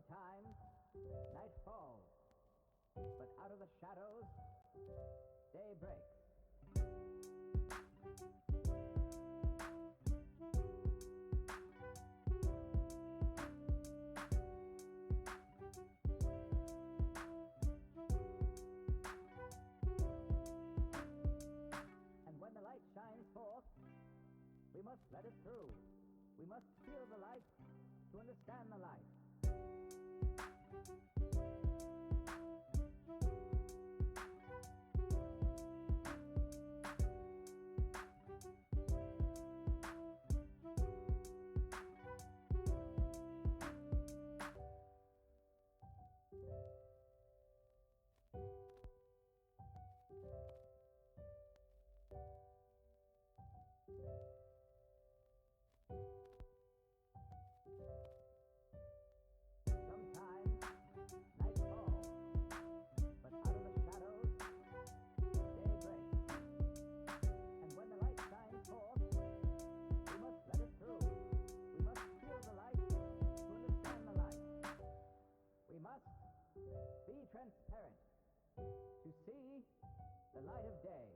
Sometimes night falls, but out of the shadows, day breaks. And when the light shines forth, we must let it through. We must feel the light to understand the light. Be transparent to see the light of day.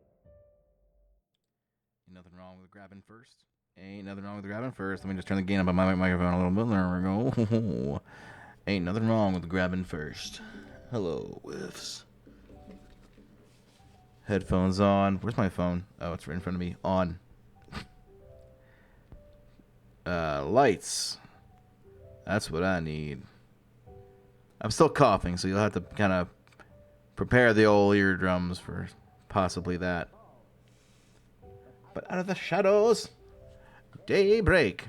Ain't nothing wrong with grabbing first. Ain't nothing wrong with grabbing first. Let me just turn the gain up on my microphone a little bit. There we go. Ain't nothing wrong with grabbing first. Hello, whiffs. Headphones on. Where's my phone? Oh, it's right in front of me. On. Lights. That's what I need. I'm still coughing, so you'll have to kind of prepare the old eardrums for possibly that. But out of the shadows, daybreak.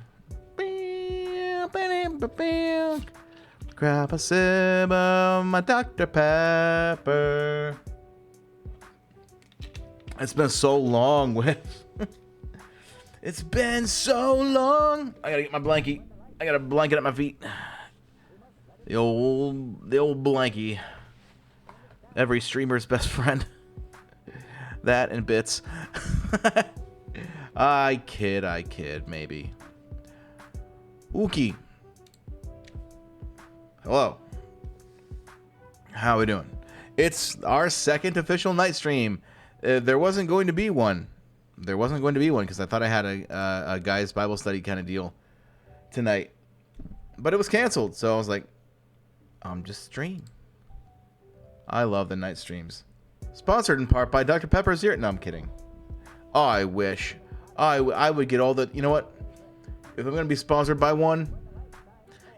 Grab a sip of my Dr. Pepper. It's been so long, with. It's been so long. I gotta get my blankie. I got a blanket at my feet. The old blankie. Every streamer's best friend. That and bits. I kid, maybe. Ookie. Hello. How we doing? It's our second official night stream. There wasn't going to be one. Because I thought I had a guy's Bible study kind of deal tonight. But it was canceled, so I was like, just stream. I love the night streams. Sponsored in part by Dr. Pepper's here. No, I'm kidding. Oh, I wish. I would get all the... You know what? If I'm going to be sponsored by one,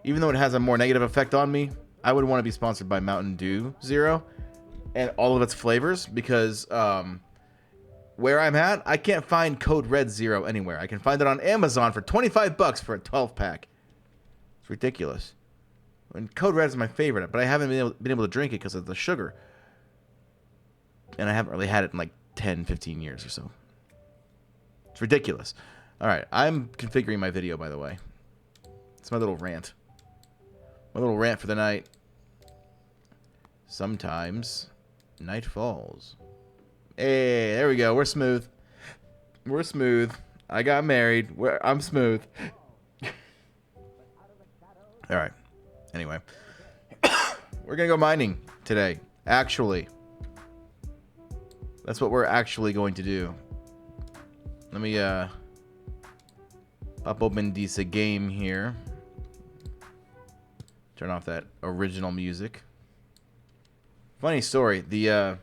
even though it has a more negative effect on me, I would want to be sponsored by Mountain Dew Zero and all of its flavors, because where I'm at, I can't find Code Red Zero anywhere. I can find it on Amazon for $25 for a 12-pack. It's ridiculous. And Code Red is my favorite, but I haven't been able to drink it because of the sugar. And I haven't really had it in like 10, 15 years or so. It's ridiculous. All right, I'm configuring my video, by the way. It's my little rant. My little rant for the night. Sometimes night falls. Hey, there we go. We're smooth. We're smooth. I got married. I'm smooth. All right. Anyway, we're going to go mining today. Actually. That's what we're actually going to do. Let me pop open this game here. Turn off that original music. Funny story. The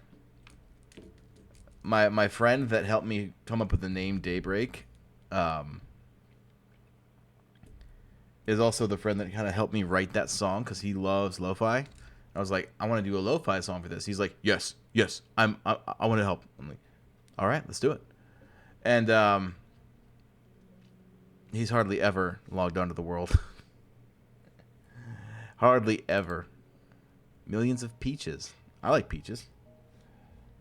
my friend that helped me come up with the name DayBreak is also the friend that kind of helped me write that song, because he loves lo-fi. I was like, I want to do a lo-fi song for this. He's like, yes, I want to help. I'm like, all right, let's do it. And he's hardly ever logged onto the world. Hardly ever. Millions of peaches. I like peaches.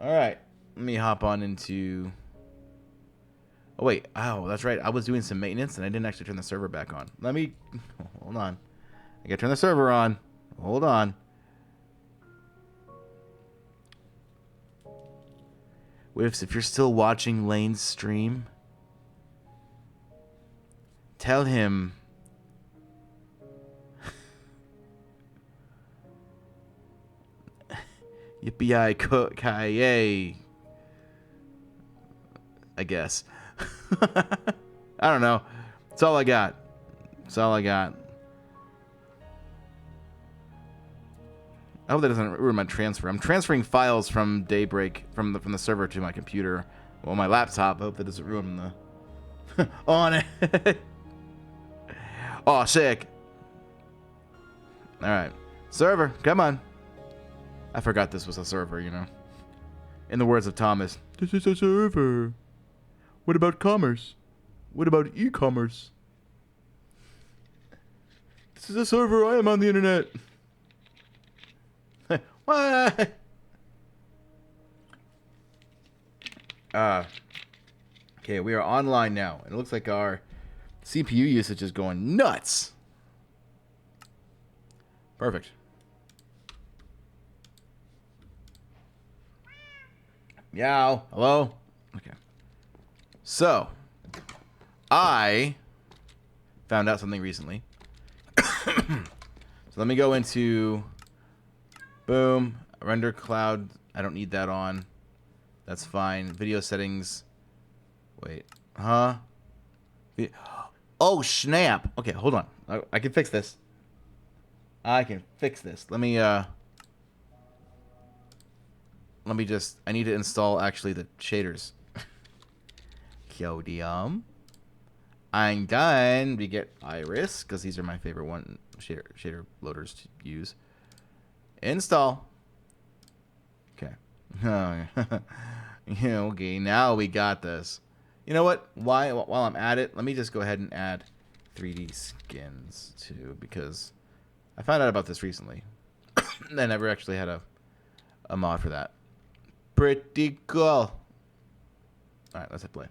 All right, let me hop on into... Oh, wait. Oh, that's right. I was doing some maintenance, and I didn't actually turn the server back on. Let me... Hold on. I gotta turn the server on. Hold on. Whiffs, if you're still watching Lane's stream, tell him Yippee-ki-yay. I guess. I don't know. That's all I got. That's all I got. I hope that doesn't ruin my transfer. I'm transferring files from DayBreak from the server to my computer. Well, my laptop. I hope that doesn't ruin the on it. Oh, sick. All right, server, come on. I forgot this was a server. You know. In the words of Thomas, this is a server. What about commerce? What about e-commerce? This is a server. I am on the internet. What? Okay, we are online now. It looks like our CPU usage is going nuts. Perfect. Meow. Hello? Okay. So, I found out something recently. So let me go into... Boom. Render cloud. I don't need that on. That's fine. Video settings. Wait. Huh? Oh, snap. Okay, hold on. I can fix this. I can fix this. Let me just... I need to install, actually, the shaders. Codium. I'm done. We get Iris, because these are my favorite shader loaders to use. Install. Okay. Okay, now we got this. You know what? While I'm at it, let me just go ahead and add 3D skins too, because I found out about this recently. I never actually had a mod for that. Pretty cool. All right, let's hit play.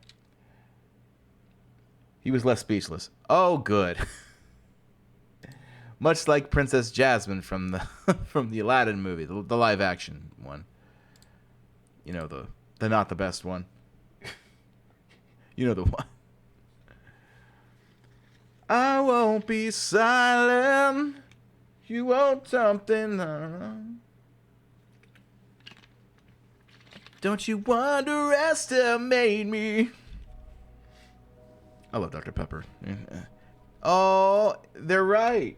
He was left speechless. Oh, good. Much like Princess Jasmine from the Aladdin movie, the live action one. You know, the not the best one. You know the one. I won't be silent. You want something. Don't you underestimate me. I love Dr. Pepper. Oh, they're right.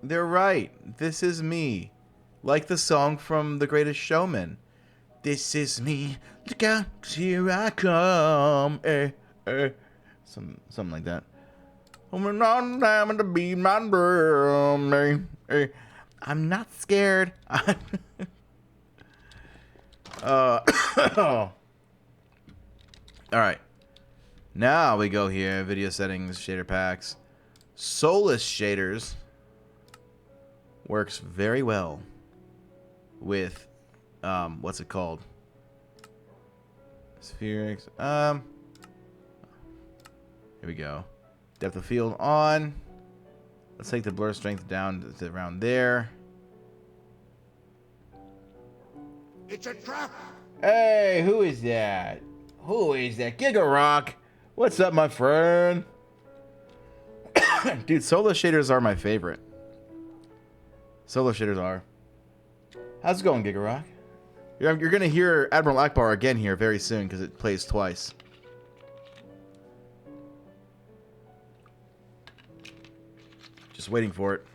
They're right. This is me. Like the song from The Greatest Showman. This is me. Look out, here I come. Something like that. I'm to be my drum. I'm not scared. All right. Now we go here. Video settings, shader packs. Soulless shaders works very well with what's it called? Spherics. Here we go. Depth of field on. Let's take the blur strength down to around there. It's a trap. Hey, who is that? Who is that? Giga Rock. What's up, my friend? Dude, solar shaders are my favorite. Solar shaders are. How's it going, Giga Rock? You're going to hear Admiral Akbar again here very soon because it plays twice. Just waiting for it.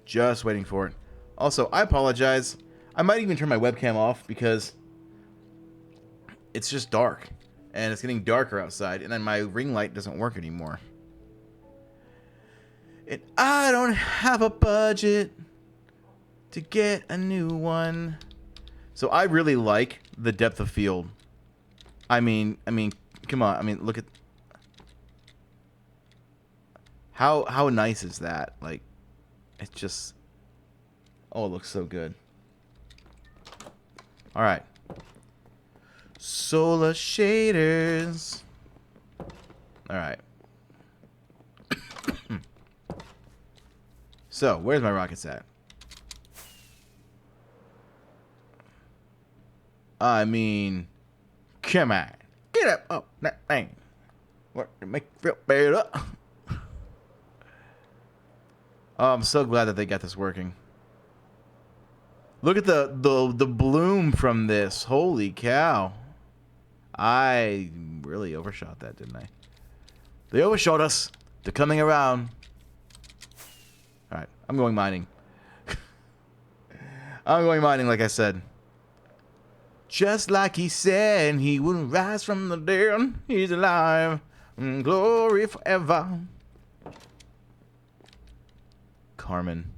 Just waiting for it. Also, I apologize. I might even turn my webcam off because it's just dark. And it's getting darker outside. And then my ring light doesn't work anymore. And I don't have a budget to get a new one. So I really like the depth of field. I mean, come on. I mean, look at how nice is that? Like, it's just, oh, it looks so good. All right. Solar shaders. All right. So, where's my rockets at? I mean, come on. Get up. Oh, that thing. What to make you feel better? Oh, I'm so glad that they got this working. Look at the bloom from this. Holy cow. I really overshot that, didn't I? They overshot us. They're coming around. Alright, I'm going mining. I'm going mining, like I said. Just like he said, he wouldn't rise from the dead. He's alive. In glory forever. Carmen.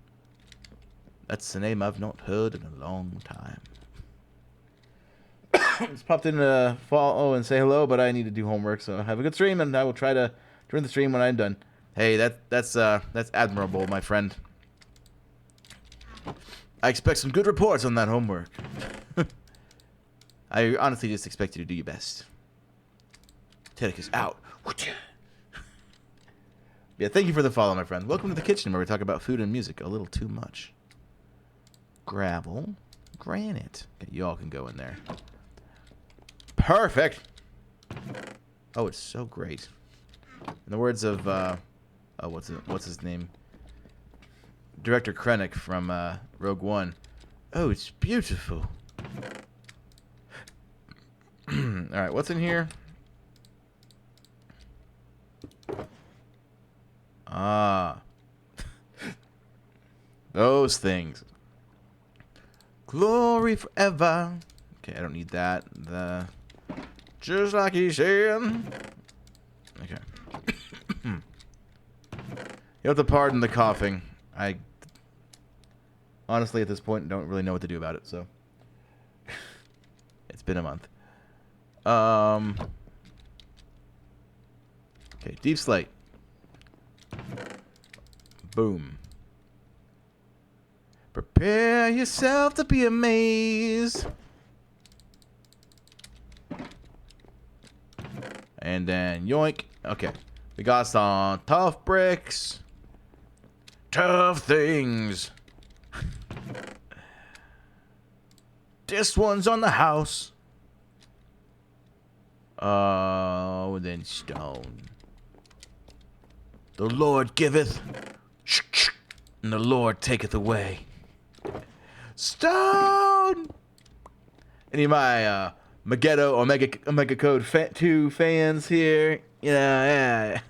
That's the name I've not heard in a long time. Just popped in to follow and say hello, but I need to do homework, so have a good stream, and I will try to join the stream when I'm done. Hey, that's admirable, my friend. I expect some good reports on that homework. I honestly just expect you to do your best. Teddicus out. Yeah, thank you for the follow, my friend. Welcome to the kitchen, where we talk about food and music a little too much. Gravel. Granite. Okay, you all can go in there. Perfect. Oh, it's so great. In the words of what's his name? Director Krennic from Rogue One. Oh, it's beautiful. All right, what's in here? Ah. Those things. Glory forever. Okay, I don't need that. Just like he said. Okay. You have to pardon the coughing. I honestly, at this point, don't really know what to do about it, so. It's been a month. Okay, deep slate. Boom. Prepare yourself to be amazed. And then yoink. Okay. We got some tough bricks. Tough things. This one's on the house. Oh, then stone. The Lord giveth, and the Lord taketh away. Stone! Any of my Megiddo Omega Code 2 fans here? Yeah.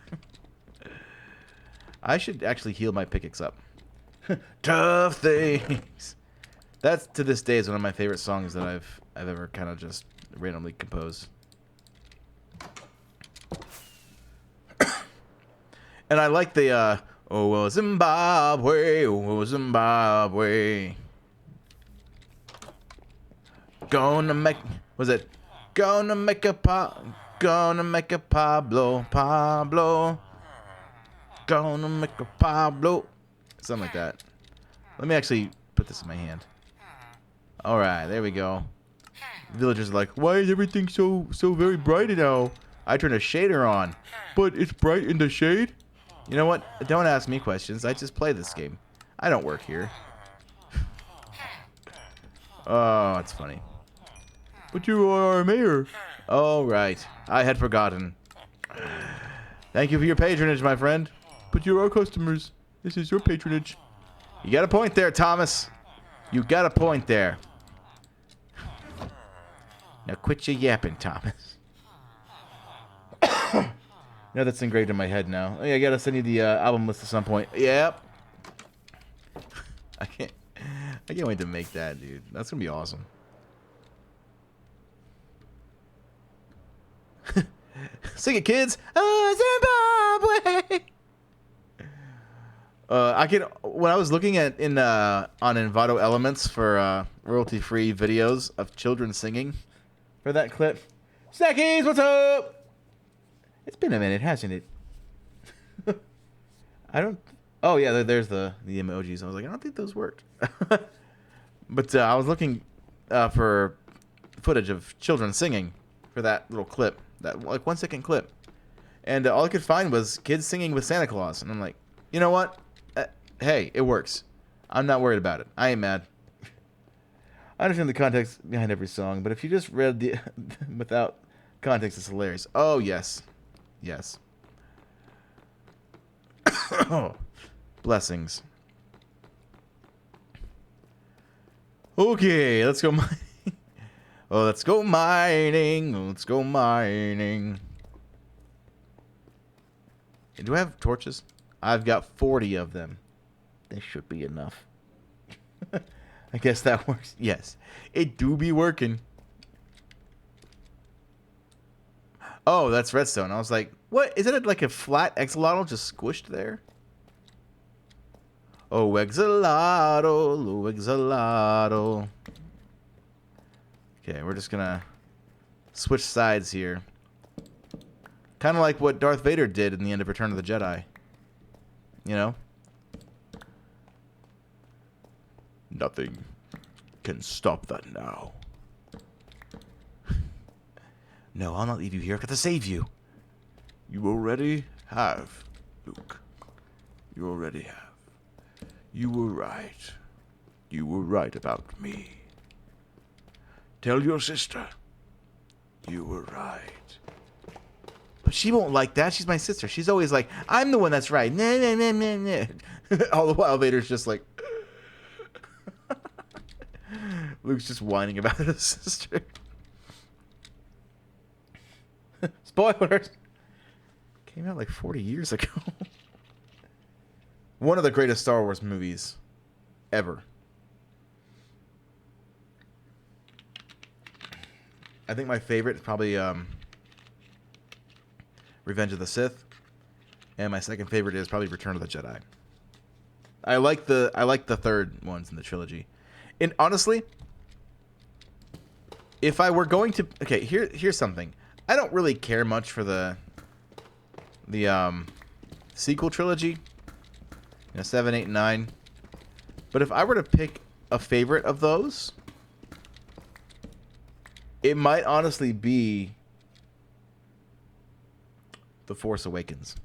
I should actually heal my pickaxe up. Tough things. That's, to this day, is one of my favorite songs that I've ever kind of just randomly composed. And I like the, oh, well, Zimbabwe, oh, Zimbabwe. Gonna make, was it? Gonna make a Pablo. Gonna make a Pablo. Something like that. Let me actually put this in my hand. Alright, there we go. Villagers are like, why is everything so very bright now? I turned a shader on. But it's bright in the shade? You know what? Don't ask me questions. I just play this game. I don't work here. Oh, that's funny. But you are our mayor. Oh, right. I had forgotten. Thank you for your patronage, my friend. But you're our customers. This is your patronage. You got a point there, Thomas. You got a point there. Now quit your yapping, Thomas. No, that's engraved in my head now. Oh, yeah, I gotta send you the album list at some point. Yep. I can't wait to make that, dude. That's gonna be awesome. Sing it, kids. Oh, Zimbabwe. When I was looking at on Envato Elements for royalty-free videos of children singing for that clip. Snackies, what's up? It's been a minute, hasn't it? I don't. Oh yeah, there's the emojis. I was like, I don't think those worked. But I was looking for footage of children singing for that little clip, that like 1 second clip, and all I could find was kids singing with Santa Claus, and I'm like, you know what? Hey, it works. I'm not worried about it. I ain't mad. I understand the context behind every song, but if you just read the without context, it's hilarious. Oh yes. Yes. Blessings. Okay, let's go mining. Oh, let's go mining. Let's go mining. Do I have torches? I've got 40 of them. This should be enough. I guess that works. Yes, it do be working. Oh, that's redstone. I was like, what? Is it like a flat axolotl just squished there? Oh, axolotl. Oh, axolotl. Okay, we're just gonna switch sides here. Kind of like what Darth Vader did in the end of Return of the Jedi. You know? Nothing can stop that now. No, I'll not leave you here. I've got to save you. You already have, Luke. You already have. You were right. You were right about me. Tell your sister. You were right. But she won't like that. She's my sister. She's always like, I'm the one that's right. Nah, nah, nah, nah, nah. All the while Vader's just like... Luke's just whining about his sister. Spoilers! Came out like 40 years ago. One of the greatest Star Wars movies ever. I think my favorite is probably Revenge of the Sith. And my second favorite is probably Return of the Jedi. I like the third ones in the trilogy. And honestly, if I were going to... Okay, here's something. I don't really care much for the sequel trilogy. You know, 7, 8, and 9. But if I were to pick a favorite of those, it might honestly be The Force Awakens.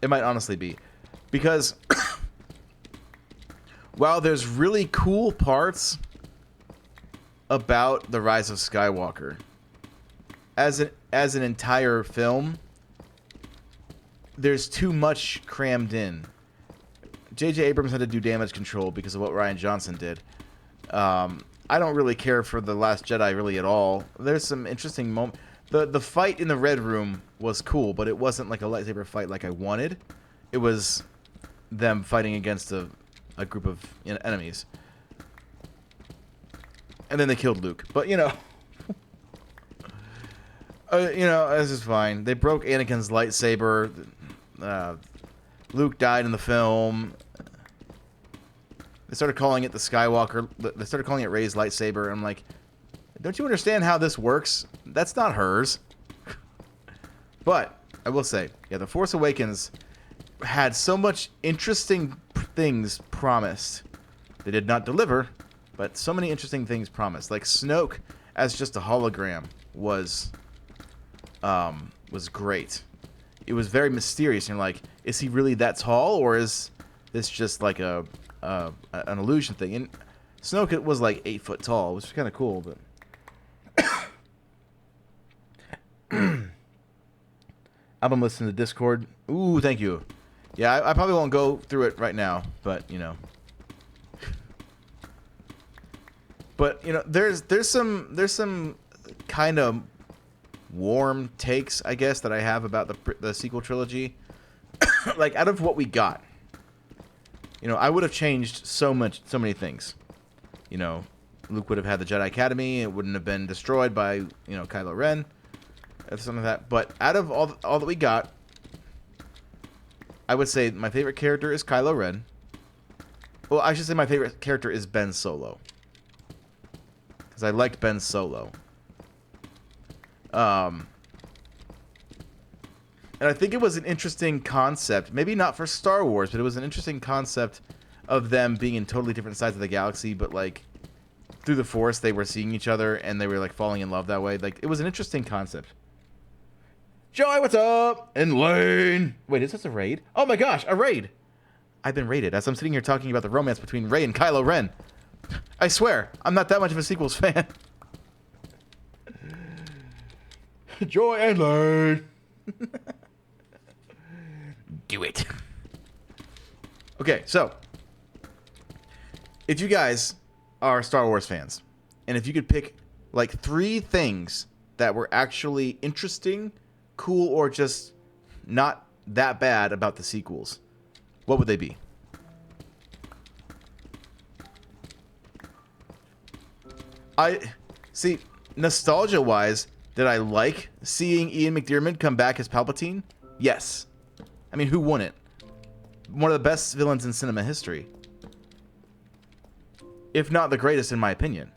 It might honestly be. Because while there's really cool parts about The Rise of Skywalker, as an entire film, there's too much crammed in. J.J. Abrams had to do damage control because of what Rian Johnson did. I don't really care for The Last Jedi really at all. There's some interesting moments. The fight in the Red Room was cool, but it wasn't like a lightsaber fight like I wanted. It was them fighting against a group of enemies. And then they killed Luke. But, you know... this is fine. They broke Anakin's lightsaber. Luke died in the film. They started calling it the Skywalker. They started calling it Rey's lightsaber. I'm like, don't you understand how this works? That's not hers. But I will say, yeah, The Force Awakens had so much interesting things promised. They did not deliver, but so many interesting things promised. Like Snoke as just a hologram was great. It was very mysterious. You're like, is he really that tall, or is this just like an illusion thing? And Snoke was like 8 foot tall, which was kind of cool. But album listen to Discord. Ooh, thank you. Yeah, I probably won't go through it right now, but you know. But you know, there's some kind of warm takes, I guess, that I have about the sequel trilogy. Like, out of what we got, you know, I would have changed so many things. You know, Luke would have had the Jedi Academy. It wouldn't have been destroyed by, you know, Kylo Ren, or something like that. But out of all that we got, I would say my favorite character is Kylo Ren. Well, I should say my favorite character is Ben Solo, because I liked Ben Solo. And I think it was an interesting concept. Maybe not for Star Wars, but it was an interesting concept of them being in totally different sides of the galaxy, but like through the Force, they were seeing each other and they were like falling in love that way. Like, it was an interesting concept. Joey, what's up? And Lane. Wait, is this a raid? Oh my gosh, a raid. I've been raided as I'm sitting here talking about the romance between Rey and Kylo Ren. I swear, I'm not that much of a sequels fan. Joy and Lane. Do it. Okay, so if you guys are Star Wars fans, and if you could pick like 3 things that were actually interesting, cool, or just not that bad about the sequels, what would they be? See, nostalgia-wise, did I like seeing Ian McDiarmid come back as Palpatine? Yes. I mean, who wouldn't? One of the best villains in cinema history. If not the greatest, in my opinion.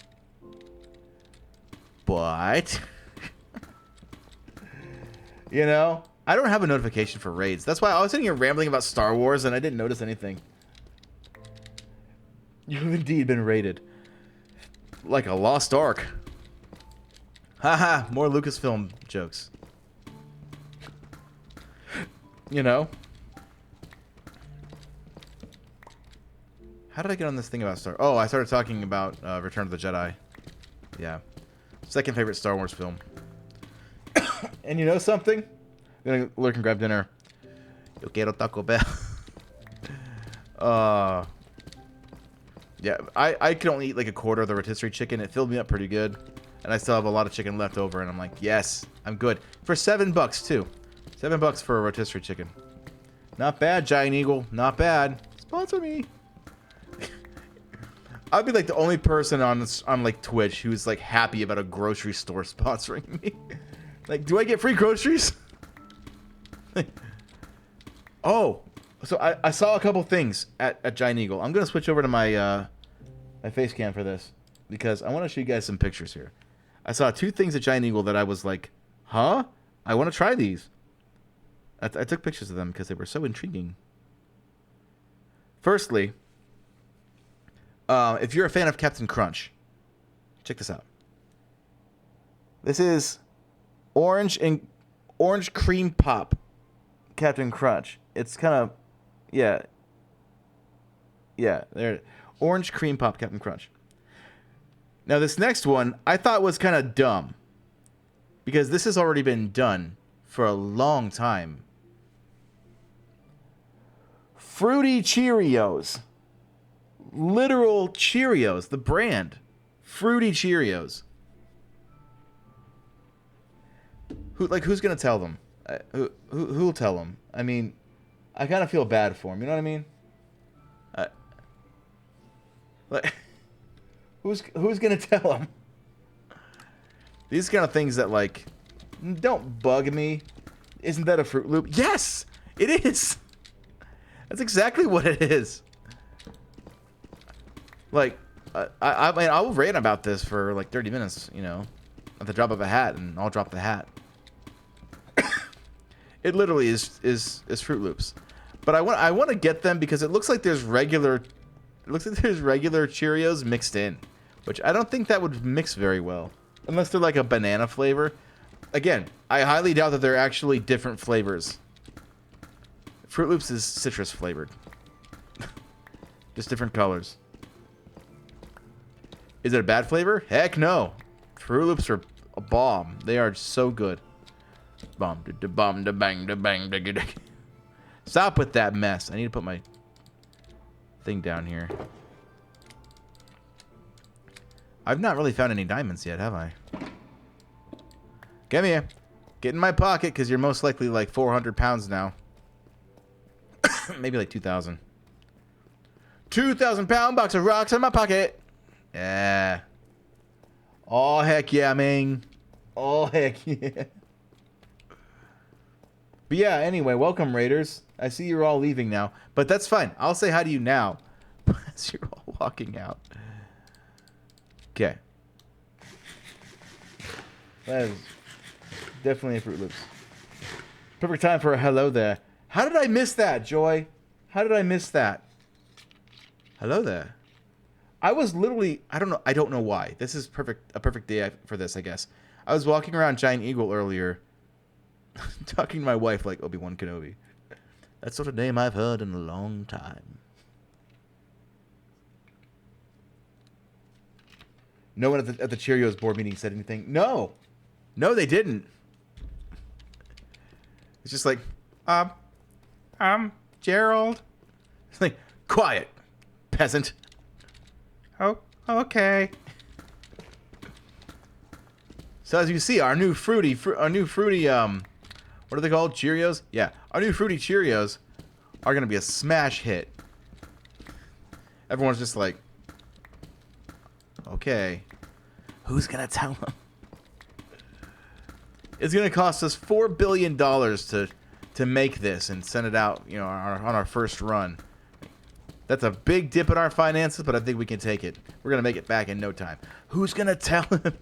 But... you know, I don't have a notification for raids. That's why I was sitting here rambling about Star Wars and I didn't notice anything. You've indeed been raided. Like a lost ark. Haha, more Lucasfilm jokes. You know? How did I get on this thing about Star... Oh, I started talking about Return of the Jedi. Yeah. Second favorite Star Wars film. And you know something? I'm gonna lurk and grab dinner. Yo quiero Taco Bell. Yeah, I could only eat like a quarter of the rotisserie chicken. It filled me up pretty good. And I still have a lot of chicken left over. And I'm like, yes, I'm good. For $7 too. $7 for a rotisserie chicken. Not bad, Giant Eagle. Not bad. Sponsor me. I'd be like the only person on like Twitch who's like happy about a grocery store sponsoring me. Like, do I get free groceries? Oh, so I saw a couple things at Giant Eagle. I'm gonna switch over to my my face cam for this because I want to show you guys some pictures here. I saw 2 things at Giant Eagle that I was like, huh? I want to try these. I took pictures of them because they were so intriguing. Firstly, if you're a fan of Captain Crunch, check this out. This is orange cream pop Captain Crunch. It's kind of, yeah, there, orange cream pop Captain Crunch. Now this next one I thought was kind of dumb because this has already been done for a long time. Fruity Cheerios. Literal Cheerios, the brand. Fruity Cheerios. Who's gonna tell them? Who'll tell them? I mean, I kind of feel bad for them. You know what I mean? Like, who's gonna tell them? These kind of things that like don't bug me. Isn't that a Fruit Loop? Yes, it is. That's exactly what it is. Like, I mean, I'll rant about this for like 30 minutes, you know, at the drop of a hat, and I'll drop the hat. It literally is Fruit Loops, but I want to get them because it looks like there's regular Cheerios mixed in, which I don't think that would mix very well unless they're like a banana flavor. Again, I highly doubt that they're actually different flavors. Fruit Loops is citrus flavored, just different colors. Is it a bad flavor? Heck no. Fruit Loops are a bomb. They are so good. Bomb da bomb da bang da bang da da. Stop with that mess. I need to put my thing down here. I've not really found any diamonds yet, have I? Come here. Get in my pocket, because you're most likely like 400 pounds now. Maybe like 2,000. 2,000 pound box of rocks in my pocket. Yeah. Oh, heck yeah, man. Oh, heck yeah. But yeah, anyway, welcome, Raiders. I see you're all leaving now. But that's fine. I'll say hi to you now. As you're all walking out. Okay. That is definitely a Fruit Loops. Perfect time for a hello there. How did I miss that, Joy? How did I miss that? Hello there. I was literally, I don't know why. This is a perfect day for this, I guess. I was walking around Giant Eagle earlier, talking to my wife like Obi-Wan Kenobi. That's not a name I've heard in a long time. No one at the Cheerios board meeting said anything. No, they didn't. It's just like, Gerald. It's like, quiet, peasant. Oh, okay. So as you can see, our new fruity, what are they called? Cheerios? Yeah, our new fruity Cheerios are gonna be a smash hit. Everyone's just like, okay, who's gonna tell them? It's gonna cost us $4 billion to make this and send it out, you know, on our first run. That's a big dip in our finances, but I think we can take it. We're gonna make it back in no time. Who's gonna tell him?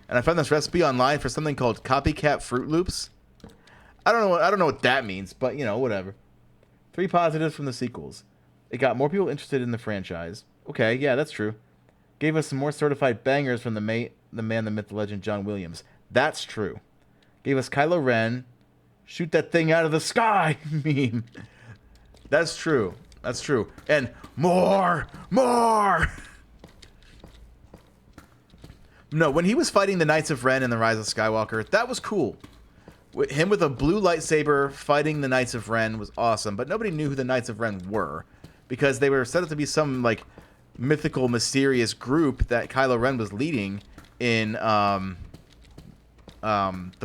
And I found this recipe online for something called copycat Fruit Loops. I don't know what that means, but you know, whatever. 3 positives from the sequels. It got more people interested in the franchise. Okay, yeah, that's true. Gave us some more certified bangers from the man, the myth, the legend, John Williams. That's true. Gave us Kylo Ren, shoot that thing out of the sky meme. That's true. That's true. And more. No, when he was fighting the Knights of Ren in The Rise of Skywalker, that was cool. Him with a blue lightsaber fighting the Knights of Ren was awesome, but nobody knew who the Knights of Ren were because they were set up to be some like mythical, mysterious group that Kylo Ren was leading in The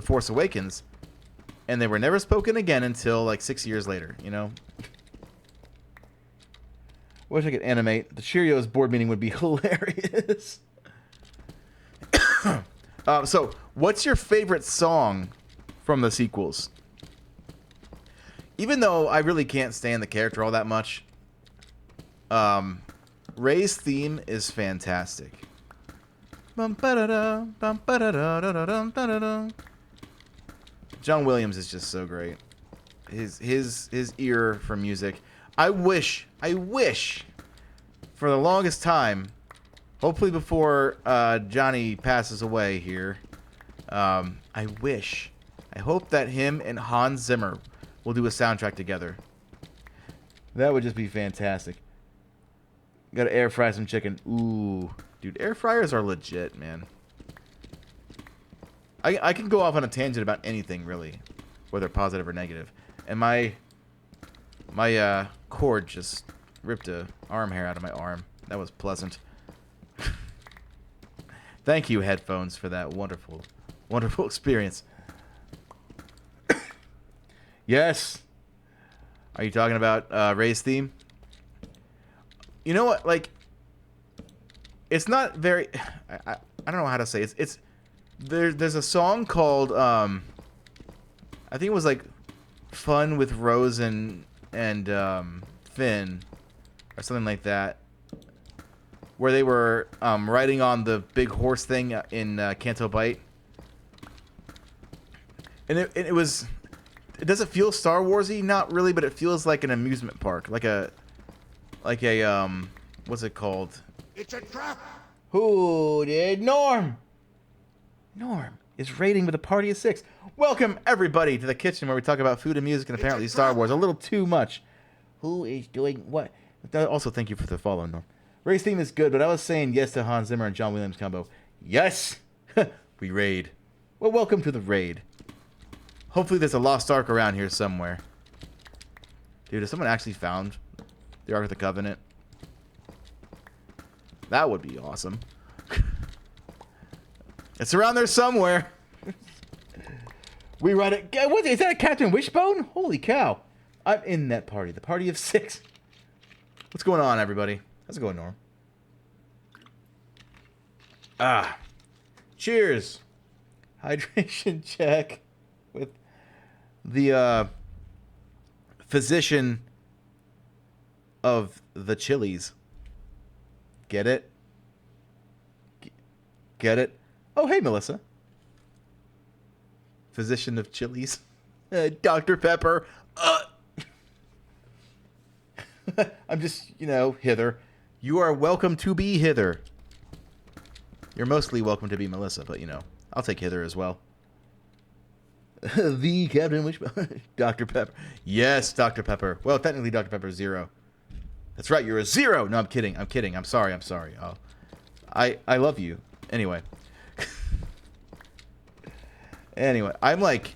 Force Awakens, and they were never spoken again until like 6 years later. You know. Wish I could animate. The Cheerios board meeting would be hilarious. So, what's your favorite song from the sequels? Even though I really can't stand the character all that much, Rey's theme is fantastic. John Williams is just so great. His ear for music. I wish for the longest time, hopefully before Johnny passes away here, I hope that him and Hans Zimmer will do a soundtrack together. That would just be fantastic. Gotta air fry some chicken. Ooh. Dude, air fryers are legit, man. I can go off on a tangent about anything, really. Whether positive or negative. And my cord just ripped a arm hair out of my arm. That was pleasant. Thank you, headphones, for that wonderful, wonderful experience. Yes. Are you talking about Rey's theme? You know what? Like, it's not very. I don't know how to say it. It's there's a song called I think it was like "Fun with Rose and Finn" or something like that, where they were riding on the big horse thing in Canto Bight, and it was. It doesn't feel Star Warsy, not really, but it feels like an amusement park, like a what's it called? It's a trap. Who did Norm? Norm is rating with a party of 6. Welcome everybody to the kitchen where we talk about food and music and apparently Star Wars a little too much. Who is doing what? Also, thank you for the follow, Norm. Rey's theme is good, but I was saying yes to Hans Zimmer and John Williams combo. Yes, we raid. Well, welcome to the raid. Hopefully there's a lost ark around here somewhere. Dude, if someone actually found the Ark of the Covenant, that would be awesome. It's around there somewhere. We run it. What is that? A Captain Wishbone? Holy cow! I'm in that party. The party of 6. What's going on, everybody? How's it going, Norm? Cheers. Hydration check with the physician of the Chili's. Get it? Get it? Oh, hey, Melissa. Physician of Chili's. Dr. Pepper. I'm just, hither. You are welcome to be hither. You're mostly welcome to be Melissa, but, I'll take hither as well. The Captain Wishbone. Dr. Pepper. Yes, Dr. Pepper. Well, technically Dr. Pepper is 0. That's right, you're a 0. No, I'm kidding. I'm sorry. Oh, I love you. Anyway. Anyway, I'm like,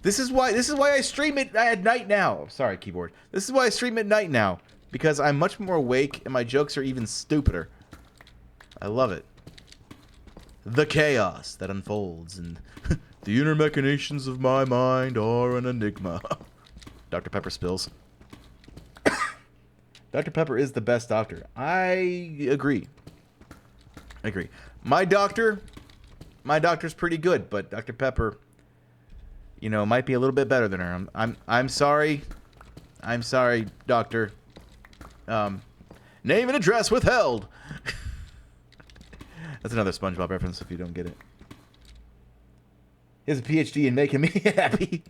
this is why I stream it at night now. Sorry, keyboard. This is why I stream at night now. because I'm much more awake and my jokes are even stupider. I love it. The chaos that unfolds and the inner machinations of my mind are an enigma. Dr. Pepper spills. Dr. Pepper is the best doctor. I agree. My doctor's pretty good, but Dr. Pepper, you know, might be a little bit better than her. I'm sorry. I'm sorry, doctor. Name and address withheld. That's another SpongeBob reference if you don't get it. He has a PhD in making me happy.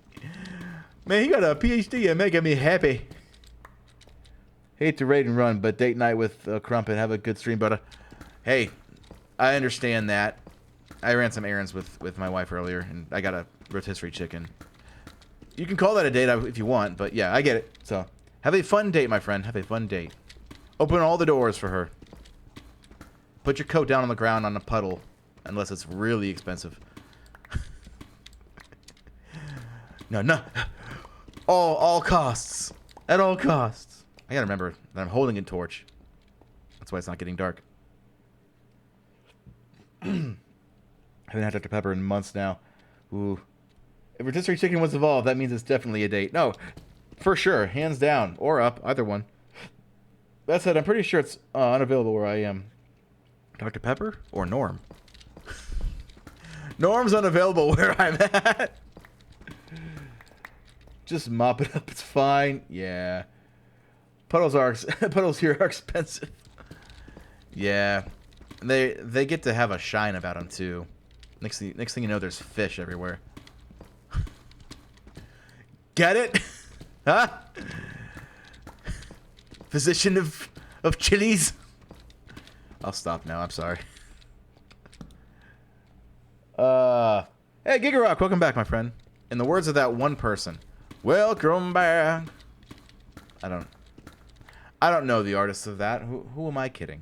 Man, he got a PhD in making me happy. Hate to raid and run, but date night with Crumpet. Have a good stream, but hey, I understand that. I ran some errands with my wife earlier, and I got a rotisserie chicken. You can call that a date if you want, but yeah, I get it. So, have a fun date, my friend. Have a fun date. Open all the doors for her. Put your coat down on the ground on a puddle, unless it's really expensive. No. All costs. At all costs. I gotta remember that I'm holding a torch. That's why it's not getting dark. I haven't had Dr. Pepper in months now. Ooh. If rotisserie chicken was evolved, that means it's definitely a date. No, for sure. Hands down. Or up. Either one. That said, I'm pretty sure it's unavailable where I am. Dr. Pepper or Norm? Norm's unavailable where I'm at. Just mop it up. It's fine. Yeah. Puddles here are expensive. Yeah. They get to have a shine about them too. Next thing you know, there's fish everywhere. Get it? Huh? Physician of chilies. I'll stop now. I'm sorry. Hey, Gigarock, welcome back, my friend. In the words of that one person, welcome back. I don't know the artist of that. Who am I kidding?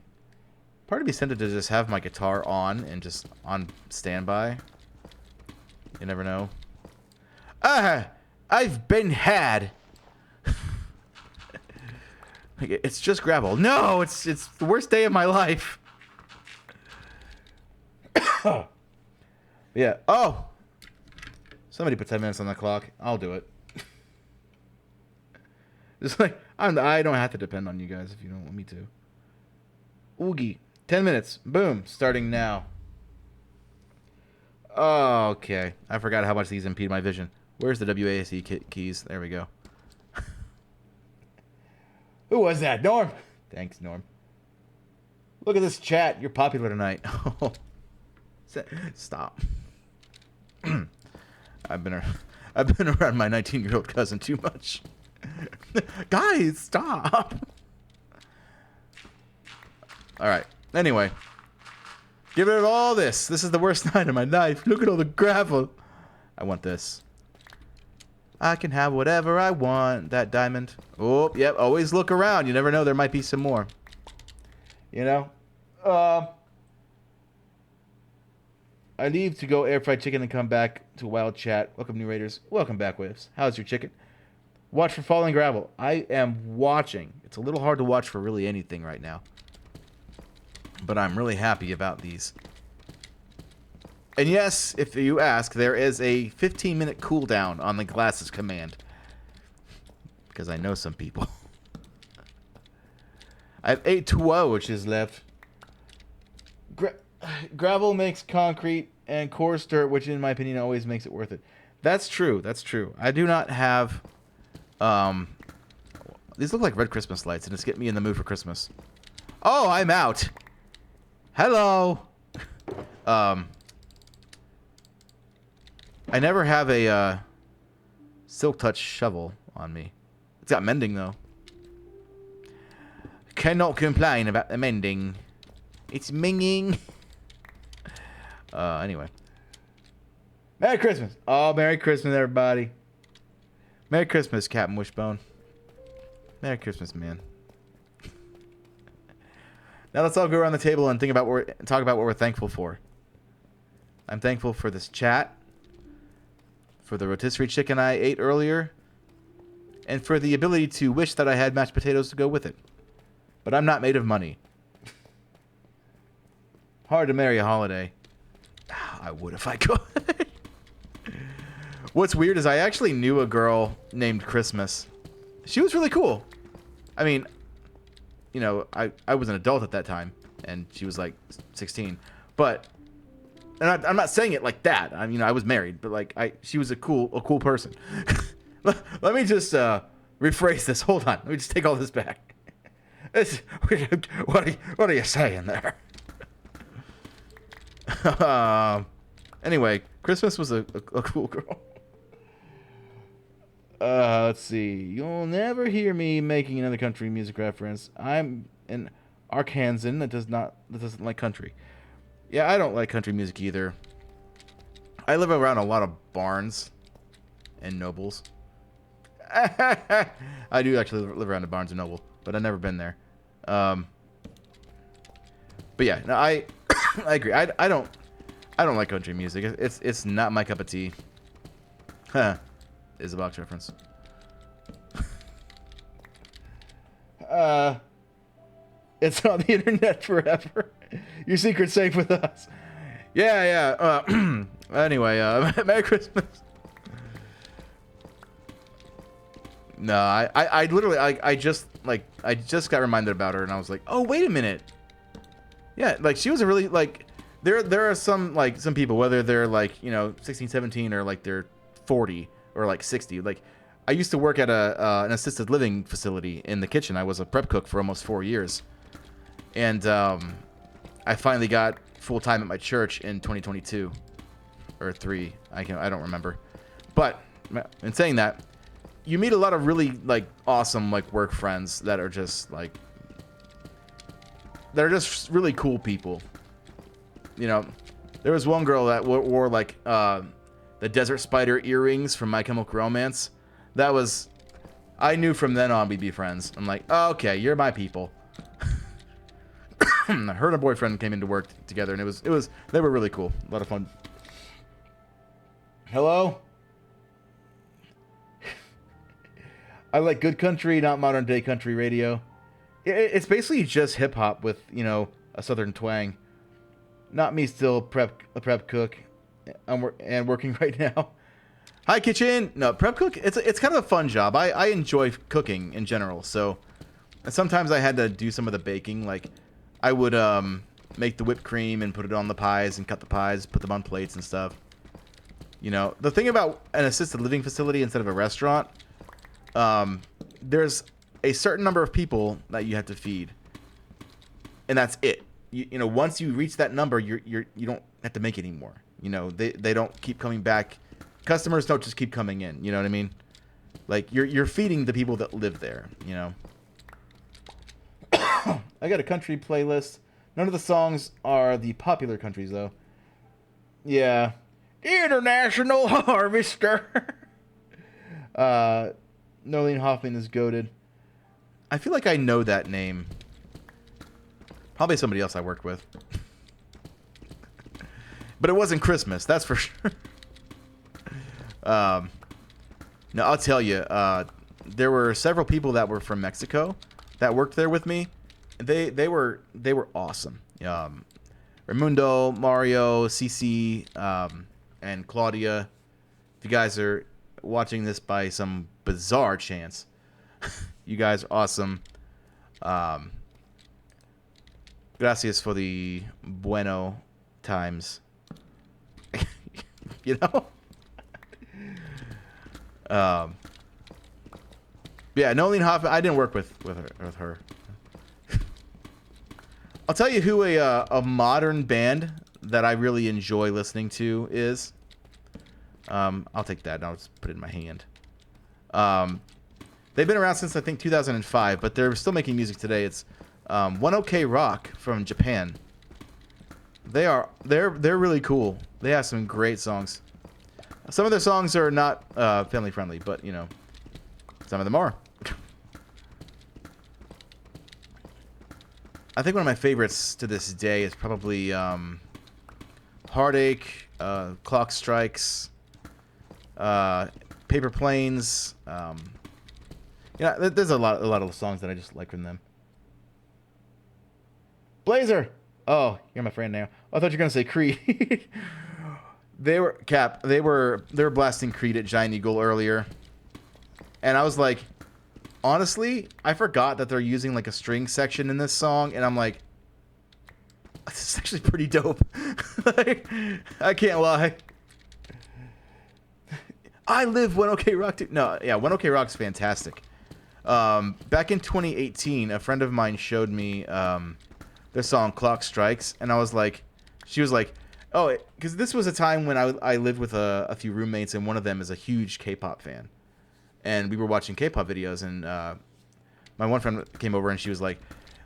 Part of me tempted to just have my guitar on and just on standby. You never know. I've been had. It's just gravel. No, it's the worst day of my life. Yeah. Oh. Somebody put 10 minutes on the clock. I'll do it. Just like I don't have to depend on you guys if you don't want me to. Oogie. 10 minutes. Boom. Starting now. Oh, okay. I forgot how much these impede my vision. Where's the WASD keys? There we go. Who was that? Norm. Thanks, Norm. Look at this chat. You're popular tonight. Stop. I've been around my 19-year-old cousin too much. Guys, stop. All right. Anyway, give it all this. This is the worst night of my life. Look at all the gravel. I want this. I can have whatever I want. That diamond. Oh, yep. Always look around. You never know. There might be some more. You know? I leave to go air fried chicken and come back to Wild Chat. Welcome, new raiders. Welcome back, Waves. How's your chicken? Watch for falling gravel. I am watching. It's a little hard to watch for really anything right now. But I'm really happy about these. And yes, if you ask, there is a 15-minute cooldown on the glasses command. Because I know some people. I have 8 which is left. Gravel makes concrete and coarse dirt, which in my opinion always makes it worth it. That's true. That's true. I do not have... these look like red Christmas lights, and it's getting me in the mood for Christmas. Oh, I'm out. Hello. I never have a Silk Touch shovel on me. It's got mending, though. Cannot complain about the mending. It's minging. Anyway. Merry Christmas. Oh, Merry Christmas, everybody. Merry Christmas, Captain Wishbone. Merry Christmas, man. Now let's all go around the table and talk about what we're thankful for. I'm thankful for this chat, for the rotisserie chicken I ate earlier, and for the ability to wish that I had mashed potatoes to go with it. But I'm not made of money. Hard to marry a holiday. I would if I could. What's weird is I actually knew a girl named Christmas. She was really cool. I mean, you know, I was an adult at that time, and she was like 16. But, and I'm not saying it like that. I mean, I was married, but like she was a cool person. Let me just rephrase this. Hold on. Let me just take all this back. What are you saying there? Anyway, Christmas was a cool girl. Let's see. You'll never hear me making another country music reference. I'm an Arkansan that doesn't like country. Yeah, I don't like country music either. I live around a lot of barns and nobles. I do actually live around a Barnes and Noble, but I've never been there. But yeah, no, I agree. I don't like country music. It's not my cup of tea. Huh. Is a box reference. It's on the internet forever. Your secret's safe with us. Yeah. Anyway, Merry Christmas. No, I literally I just got reminded about her, and I was like, oh, wait a minute. Yeah, like she was a really like there are some people, whether they're like, you know, 16, 17 or like they're 40 or like 60. Like I used to work at an assisted living facility in the kitchen. I was a prep cook for almost 4 years. And I finally got full time at my church in 2022 or 3. I don't remember. But in saying that, you meet a lot of really like awesome like work friends that are just really cool people. You know, there was one girl that wore like the Desert Spider earrings from My Chemical Romance. I knew from then on we'd be friends. I'm like, oh, okay, you're my people. Her and her boyfriend came into work together, and they were really cool. A lot of fun. Hello? I like good country, not modern day country radio. It's basically just hip hop with, you know, a southern twang. Not me, still a prep cook, and working right now. Hi, kitchen. No, prep cook. It's kind of a fun job. I enjoy cooking in general. So sometimes I had to do some of the baking. Like I would make the whipped cream and put it on the pies and cut the pies, put them on plates and stuff. You know, the thing about an assisted living facility instead of a restaurant, there's a certain number of people that you have to feed, and that's it. You know, once you reach that number, you don't have to make anymore. You know, they don't keep coming back. Customers don't just keep coming in. You know what I mean? Like you're feeding the people that live there. You know. I got a country playlist. None of the songs are the popular countries though. Yeah. International Harvester. Nolene Hoffman is goated. I feel like I know that name. Probably somebody else I worked with. But it wasn't Christmas, that's for sure. No, I'll tell you. There were several people that were from Mexico that worked there with me. They were awesome. Raimundo, Mario, Cici, and Claudia. If you guys are watching this by some bizarre chance, you guys are awesome. Gracias for the bueno times. You know? Yeah, Nolene Hoffman. I didn't work with her. I'll tell you who a modern band that I really enjoy listening to is. I'll take that and I'll just put it in my hand. They've been around since I think 2005, but they're still making music today. It's One OK Rock from Japan. They're really cool. They have some great songs. Some of their songs are not family friendly, but you know, some of them are. I think one of my favorites to this day is probably Heartache, Clock Strikes, Paper Planes, Yeah, there's a lot of songs that I just like from them. Blazer. Oh, you're my friend now. Oh, I thought you were gonna say Creed. They were blasting Creed at Giant Eagle earlier, and I was like, honestly, I forgot that they're using like a string section in this song, and I'm like, this is actually pretty dope. Like, I can't lie. I live when OK Rock. When OK Rock's fantastic. Back in 2018, a friend of mine showed me their song "Clock Strikes," and I was like, she was like, oh, because this was a time when I lived with a few roommates, and one of them is a huge K-pop fan, and we were watching K-pop videos, and my one friend came over, and she was like,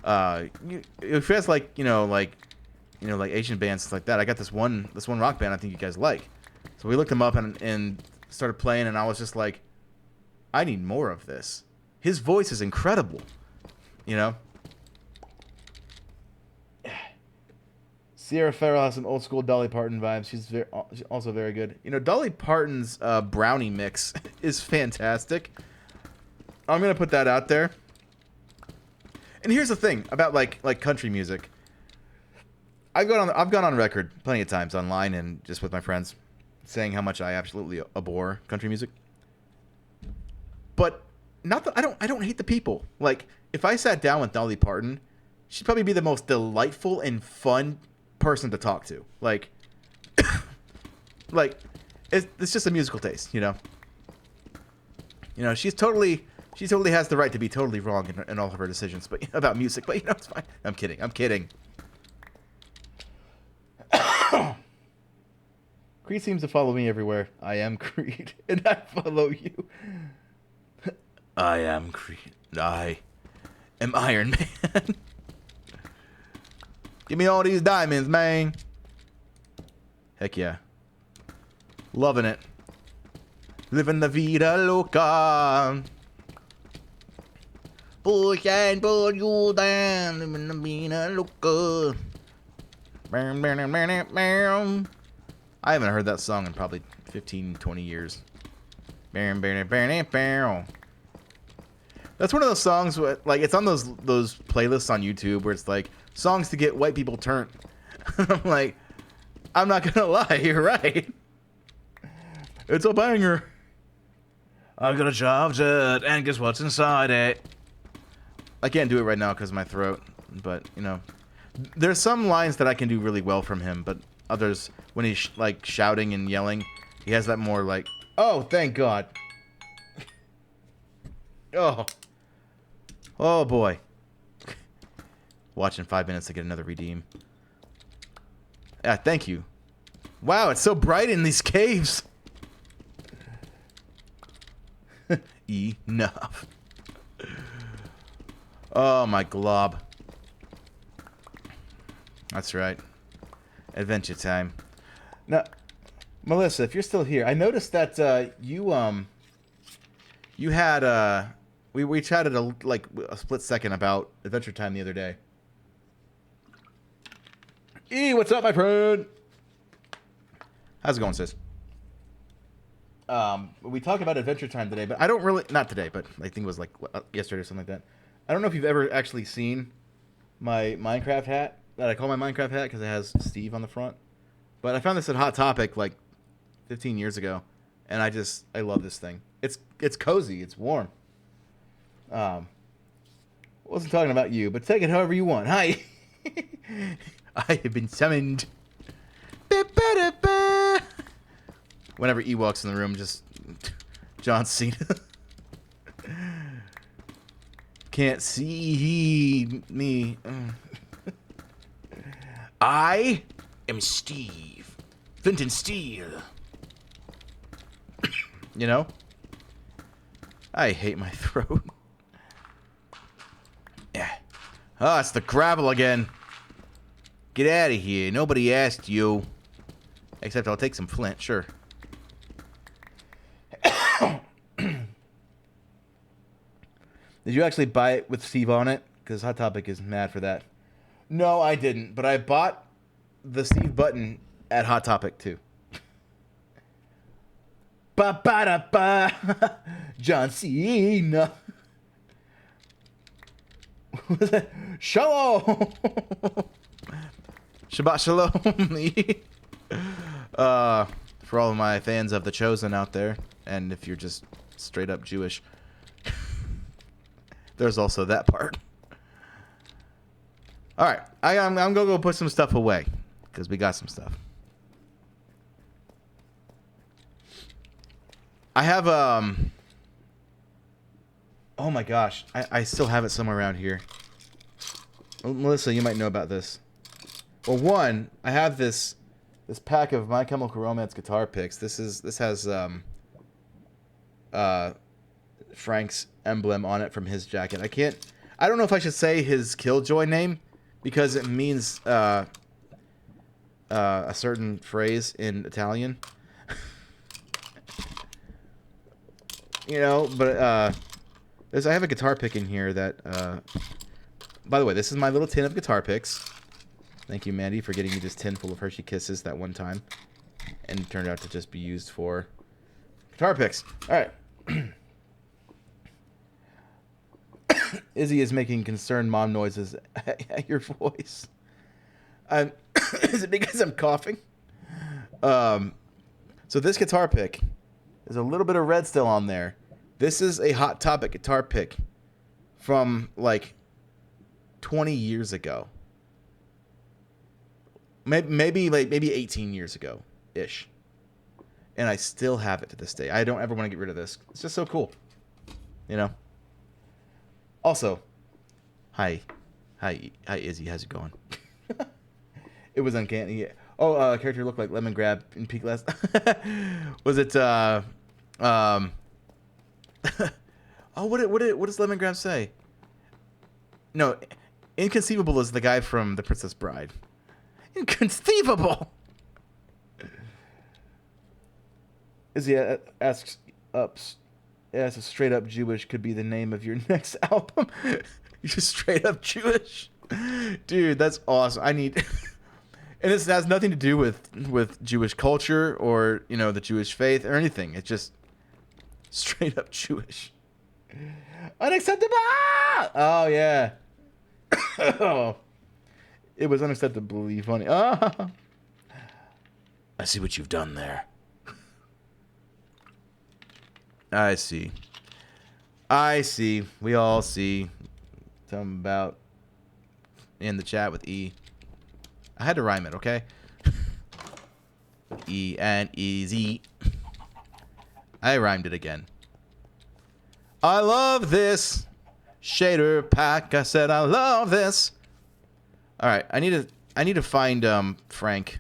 if you guys like, like Asian bands, stuff like that, I got this one rock band I think you guys like. So we looked them up and started playing, and I was just like, I need more of this. His voice is incredible, Sierra Farrell has some old school Dolly Parton vibes. She's also very good. Dolly Parton's brownie mix is fantastic. I'm gonna put that out there. And here's the thing about like country music. I've gone on record plenty of times online and just with my friends saying how much I absolutely abhor country music. But I don't hate the people. Like, if I sat down with Dolly Parton, she'd probably be the most delightful and fun person to talk to. Like, it's just a musical taste, she totally has the right to be totally wrong in all of her decisions, but about music. But it's fine. I'm kidding. Creed seems to follow me everywhere. I am Creed, and I follow you. I am Creed. I am Iron Man. Give me all these diamonds, man. Heck yeah. Loving it. Living the vida loca. Push and pull you down. Living the vida loca. I haven't heard that song in probably 15, 20 years. That's one of those songs where, like, it's on those playlists on YouTube where it's like songs to get white people turned. I'm like, I'm not gonna lie, you're right. It's a banger. I got a job jet, and guess what's inside it? I can't do it right now because of my throat, but there's some lines that I can do really well from him, but others, when he's like shouting and yelling, he has that more like, oh, thank God. Oh boy. Watching 5 minutes to get another redeem. Yeah, thank you. Wow, it's so bright in these caves. Enough. Oh, my glob. That's right. Adventure time. Now, Melissa, if you're still here, I noticed that you had we chatted a split second about Adventure Time the other day. What's up, my friend? How's it going, sis? We talked about Adventure Time today, but I don't really, not today, but I think it was like yesterday or something like that. I don't know if you've ever actually seen my Minecraft hat that I call my Minecraft hat because it has Steve on the front. But I found this at Hot Topic like 15 years ago, and I love this thing. It's cozy, it's warm. Wasn't talking about you, but take it however you want. Hi. I have been summoned. Whenever E walks in the room, just John Cena. Can't see me. I am Steve. Fenton Steel. I hate my throat. Yeah. Oh, it's the gravel again. Get out of here. Nobody asked you. Except I'll take some flint, sure. Did you actually buy it with Steve on it? Because Hot Topic is mad for that. No, I didn't. But I bought the Steve button at Hot Topic, too. Ba-ba-da-ba. John Cena. Shalom. Shabbat shalom. For all of my fans of The Chosen out there, and if you're just straight up Jewish, there's also that part. All right, I'm gonna go put some stuff away because we got some stuff. I have oh my gosh, I still have it somewhere around here. Melissa, you might know about this. Well, one, I have this pack of My Chemical Romance guitar picks. This has Frank's emblem on it from his jacket. I don't know if I should say his Killjoy name because it means a certain phrase in Italian. You know, but I have a guitar pick in here that by the way, this is my little tin of guitar picks. Thank you, Mandy, for getting me this tin full of Hershey Kisses that one time. And it turned out to just be used for guitar picks. All right. Izzy is making concerned mom noises at your voice. Is it because I'm coughing? So this guitar pick, there's a little bit of red still on there. This is a Hot Topic guitar pick from like 20 years ago. Maybe 18 years ago ish, and I still have it to this day. I don't ever want to get rid of this. It's just so cool, you know. Also, hi Izzy, how's it going? It was uncanny. Oh, character looked like Lemon Grab in Peak last. Was it oh, what does Lemon Grab say? No, Inconceivable is the guy from The Princess Bride. Inconceivable. Izzy asks a straight up Jewish could be the name of your next album. You're just straight up Jewish, dude. That's awesome. And this has nothing to do with Jewish culture or the Jewish faith or anything. It's just straight up Jewish. Unacceptable. Oh yeah. Oh. It was unacceptably funny. I see what you've done there. I see. We all see. Something about in the chat with E. I had to rhyme it, okay? E and E-Z. I rhymed it again. I love this shader pack. I said I love this. All right, I need to find Frank.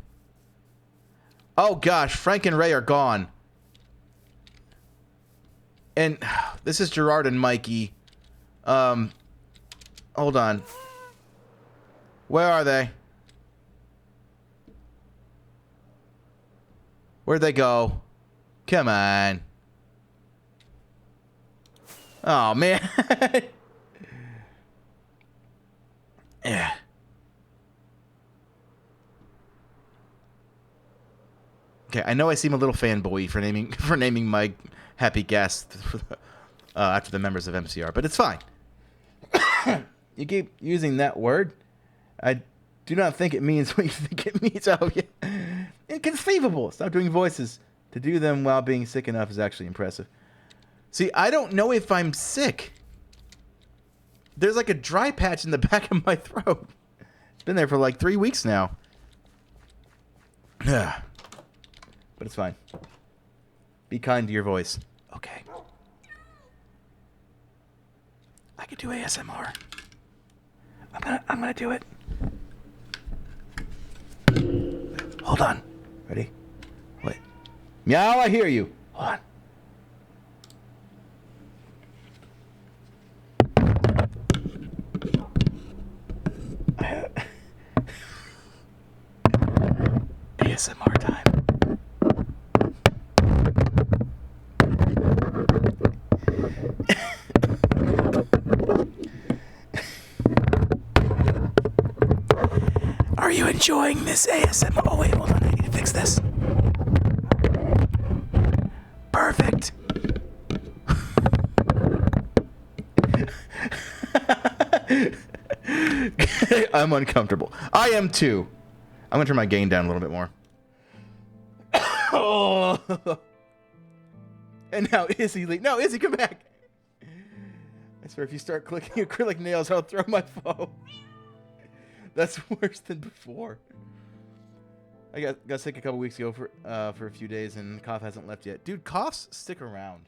Oh gosh, Frank and Ray are gone. And this is Gerard and Mikey. Hold on. Where are they? Where'd they go? Come on. Oh man. Yeah. Okay, I know I seem a little fanboy for naming my happy guest after the members of MCR, but it's fine. You keep using that word. I do not think it means what you think it means. Oh yeah, inconceivable. Stop doing voices. To do them while being sick enough is actually impressive. See, I don't know if I'm sick. There's like a dry patch in the back of my throat. It's been there for like 3 weeks now. Yeah. But it's fine. Be kind to your voice. Okay. I could do ASMR. I'm gonna do it. Hold on. Ready? Wait. Meow, I hear you. Hold on. ASMR time. Are you enjoying this ASMR? Oh wait, hold on, I need to fix this. Perfect. I'm uncomfortable. I am too. I'm gonna turn my gain down a little bit more. Oh. And now Izzy, no, Izzy, come back. I swear, if you start clicking acrylic nails, I'll throw my phone. That's worse than before. I got sick a couple weeks ago for a few days, and the cough hasn't left yet. Dude, coughs stick around.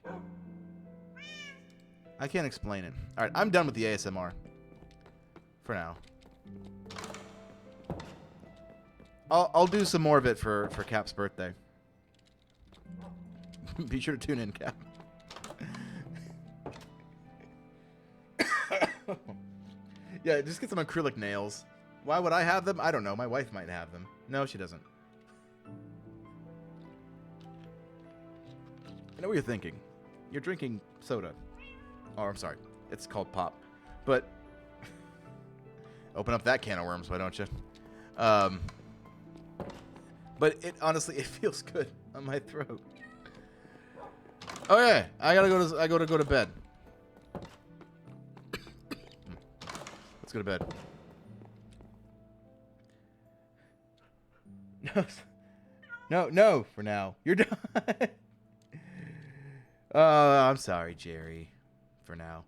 I can't explain it. All right, I'm done with the ASMR for now. I'll do some more of it for Cap's birthday. Be sure to tune in, Cap. Yeah, just get some acrylic nails. Why would I have them? I don't know. My wife might have them. No, she doesn't. I know what you're thinking. You're drinking soda. Oh, I'm sorry. It's called pop. But open up that can of worms, why don't you? But it honestly, it feels good on my throat. Okay, I gotta go to bed. Let's go to bed. No, for now. You're done. I'm sorry, Jerry. For now.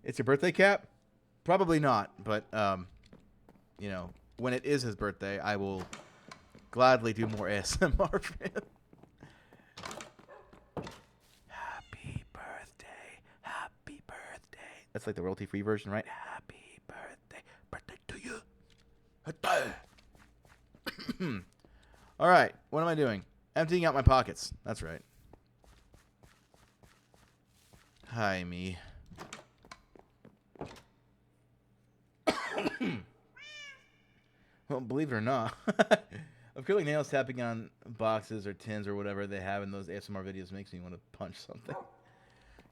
It's your birthday, Cap? Probably not, but, you know, when it is his birthday, I will gladly do more ASMR for him. Happy birthday. Happy birthday. That's like the royalty-free version, right? Happy birthday. Birthday to you. All right. What am I doing? Emptying out my pockets. That's right. Hi, me. Well, believe it or not, acrylic nails tapping on boxes or tins or whatever they have in those ASMR videos makes me want to punch something.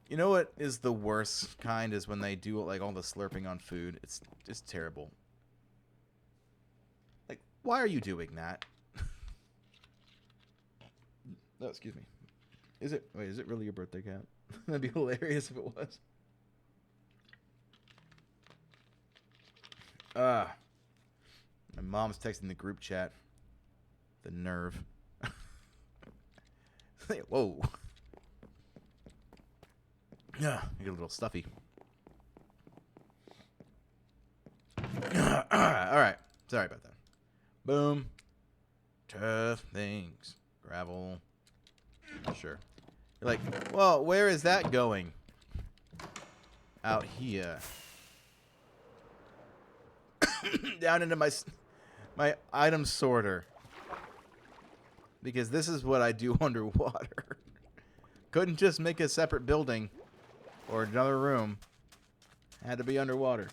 You know what is the worst kind is when they do like all the slurping on food. It's just terrible. Like, why are you doing that? Oh, excuse me. Is it really your birthday, Cat? That'd be hilarious if it was. My mom's texting the group chat. The nerve. Whoa. Yeah, I get a little stuffy. Alright. Sorry about that. Boom. Tough things. Gravel. Sure. You're like, well, where is that going? Out here. Down into my item sorter. Because this is what I do underwater. Couldn't just make a separate building or another room. Had to be underwater.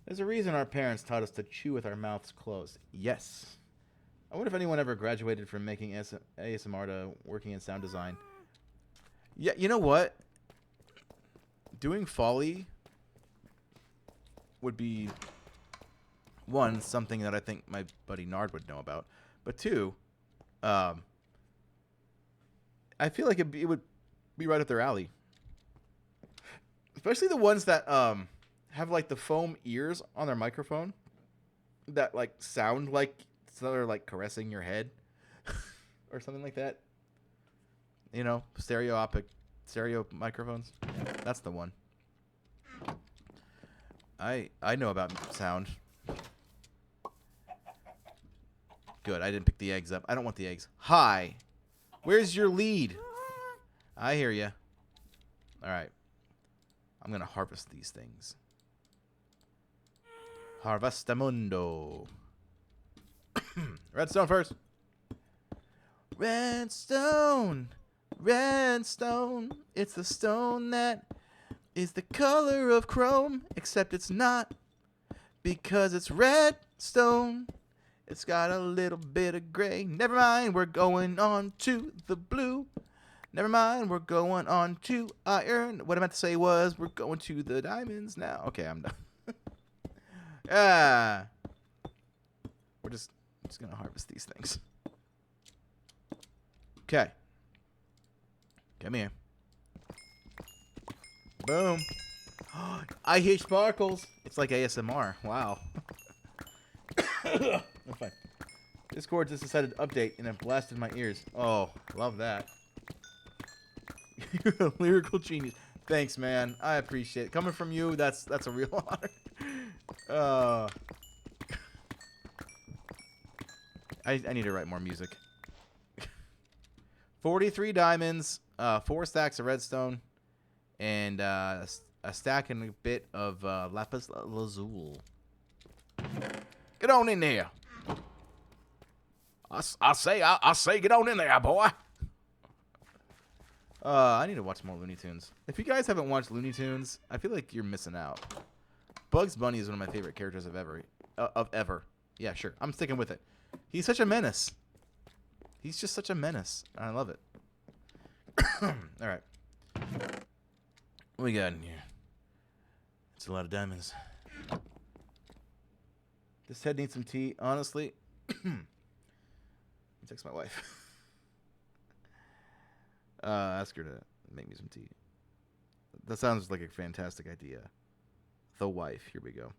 There's a reason our parents taught us to chew with our mouths closed. Yes. I wonder if anyone ever graduated from making ASMR to working in sound design. Yeah, you know what? Doing Foley would be, one, something that I think my buddy Nard would know about. But two, I feel like it would be right up their alley. Especially the ones that have like the foam ears on their microphone that like sound like they're like caressing your head or something like that. You know, stereo microphones. That's the one. I know about sound. Good, I didn't pick the eggs up. I don't want the eggs. Hi. Where's your lead? I hear you. All right. I'm going to harvest these things. Harvestamundo. Redstone first. Redstone. Redstone. It's the stone that is the color of chrome, except it's not, because it's redstone. It's got a little bit of gray. Never mind, we're going on to the blue. Never mind, we're going on to iron. What I meant to say was we're going to the diamonds now. Okay, I'm done. We're just going to harvest these things. Okay. Come here. Boom. I hear sparkles. It's like ASMR. Wow. I'm fine. Discord just decided to update and it blasted my ears. Oh, love that. You're a lyrical genius. Thanks, man. I appreciate it. Coming from you, that's a real honor. I need to write more music. 43 diamonds, 4 stacks of redstone, and a stack and a bit of lapis lazuli. Get on in there. I say, get on in there, boy. I need to watch more Looney Tunes. If you guys haven't watched Looney Tunes, I feel like you're missing out. Bugs Bunny is one of my favorite characters of ever. Yeah, sure. I'm sticking with it. He's such a menace. He's just such a menace. I love it. All right. What we got in here? It's a lot of diamonds. This head needs some tea, honestly. Let me text my wife. Ask her to make me some tea. That sounds like a fantastic idea. The wife. Here we go.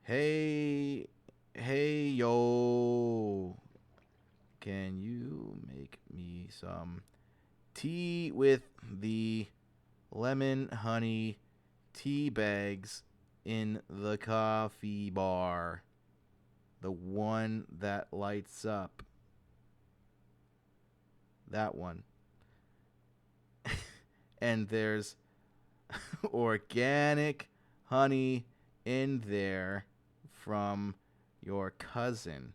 Hey, yo. Can you make me some tea with the lemon honey tea bags in the coffee bar? The one that lights up. That one. And there's organic honey in there from your cousin.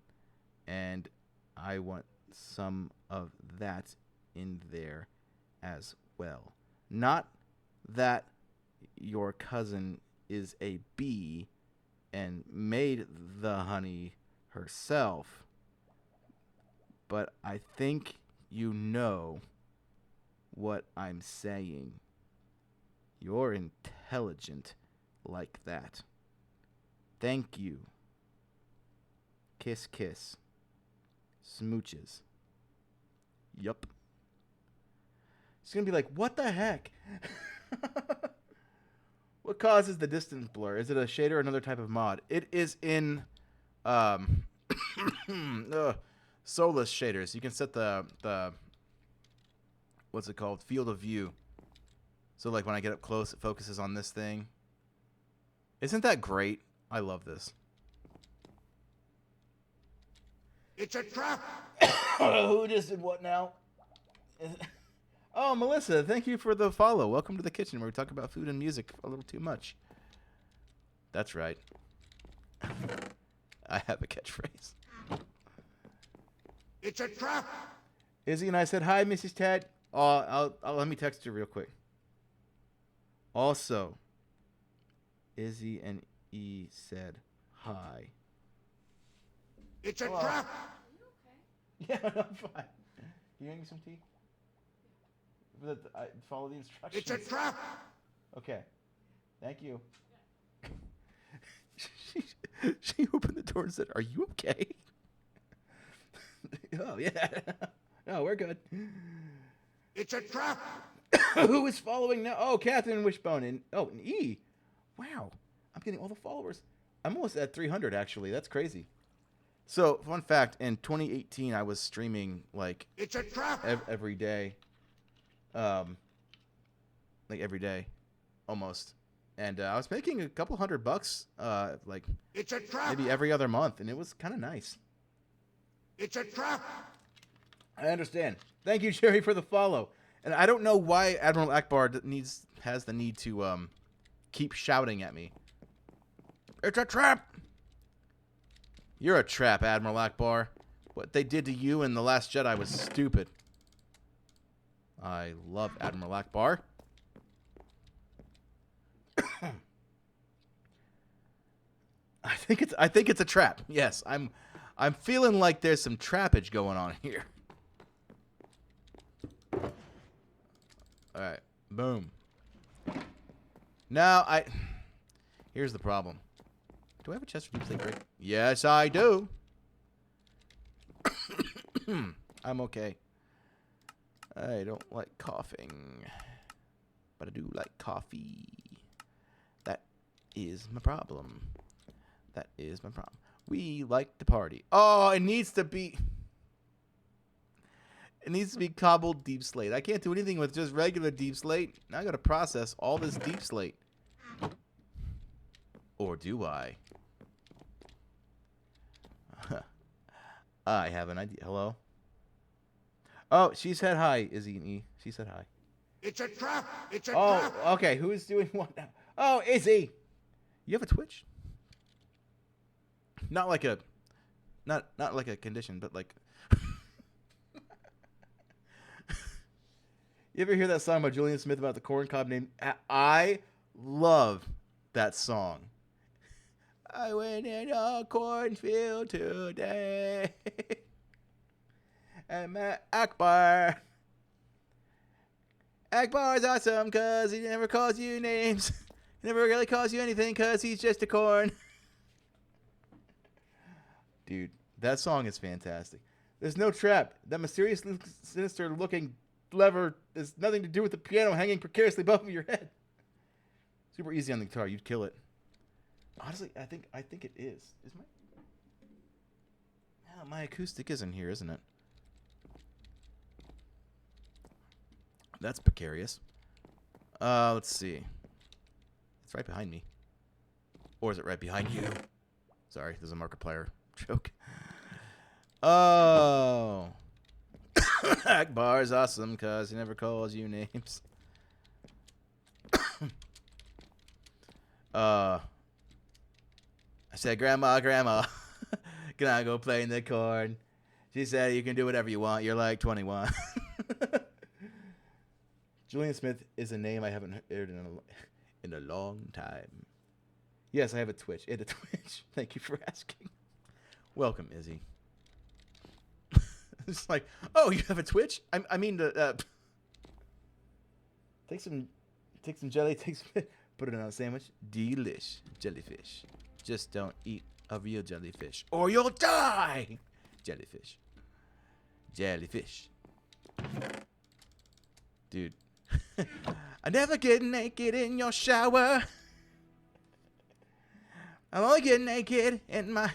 And I want some of that in there as well. Not that your cousin is a bee and made the honey herself, but I think you know what I'm saying. You're intelligent like that. Thank you. Kiss, kiss. Smooches. Yup. She's gonna be like, what the heck? What causes the distance blur? Is it a shader or another type of mod? It is in Solus shaders. You can set the what's it called? Field of view. So like when I get up close, it focuses on this thing. Isn't that great? I love this. It's a trap! Who just did what now? Oh, Melissa, thank you for the follow. Welcome to the kitchen where we talk about food and music a little too much. That's right. I have a catchphrase. It's a trap! Izzy and I said, hi, Mrs. Ted. I'll let me text you real quick. Also, Izzy and E said, hi. It's a trap! Are you okay? Yeah, I'm fine. Can you make me some tea? Follow the instructions. It's a trap! Okay. Thank you. She opened the door and said, are you okay? Oh, yeah. No, we're good. It's a trap! Who is following now? Oh, Catherine Wishbone. And E. Wow. I'm getting all the followers. I'm almost at 300, actually. That's crazy. So, fun fact, in 2018, I was streaming, like, It's a trap! every day. Like, every day. Almost. And I was making a couple $100, like, It's a trap! maybe every other month. And it was kind of nice. It's a trap! I understand. Thank you, Jerry, for the follow. And I don't know why Admiral Akbar has the need to keep shouting at me. It's a trap! You're a trap, Admiral Akbar. What they did to you in The Last Jedi was stupid. I love Admiral Akbar. I think it's a trap. Yes, I'm feeling like there's some trappage going on here. All right, boom. Now here's the problem. Do I have a chest for deep break? Yes, I do. I'm okay. I don't like coughing, but I do like coffee. is my problem. That is my problem. We like to party. Oh, it needs to be... It needs to be cobbled deep slate. I can't do anything with just regular deep slate. Now I gotta process all this deep slate. Or do I? I have an idea. Hello? Oh, she said hi, Izzy and E. She said hi. It's a trap. It's a Oh, trap. okay. Who is doing what now? Oh, Izzy. You have a Twitch? Not like a... Not like a condition, but like... You ever hear that song by Julian Smith about the corn cob named... I love that song. I went in a cornfield today. And met Akbar. Akbar's awesome because he never calls you names. He never really calls you anything because he's just a corn. Dude, that song is fantastic. There's no trap. That mysterious, sinister looking lever has nothing to do with the piano hanging precariously above your head. Super easy on the guitar. You'd kill it. Honestly, I think it is. Is my... Yeah, my acoustic is in here, isn't it? That's precarious. Let's see. It's right behind me. Or is it right behind you? Sorry, there's a Markiplier joke. Oh. Akbar's awesome because he never calls you names. I said, Grandma, can I go play in the corn? She said, you can do whatever you want. You're like 21. Julian Smith is a name I haven't heard in a long time. Yes, I have a Twitch. It's a Twitch. Thank you for asking. Welcome, Izzy. It's like, oh, you have a Twitch? I mean, take some jelly, put it on a sandwich. Delish jellyfish. Just don't eat a real jellyfish, or you'll die. Jellyfish. Dude. I never get naked in your shower. I only get naked in my...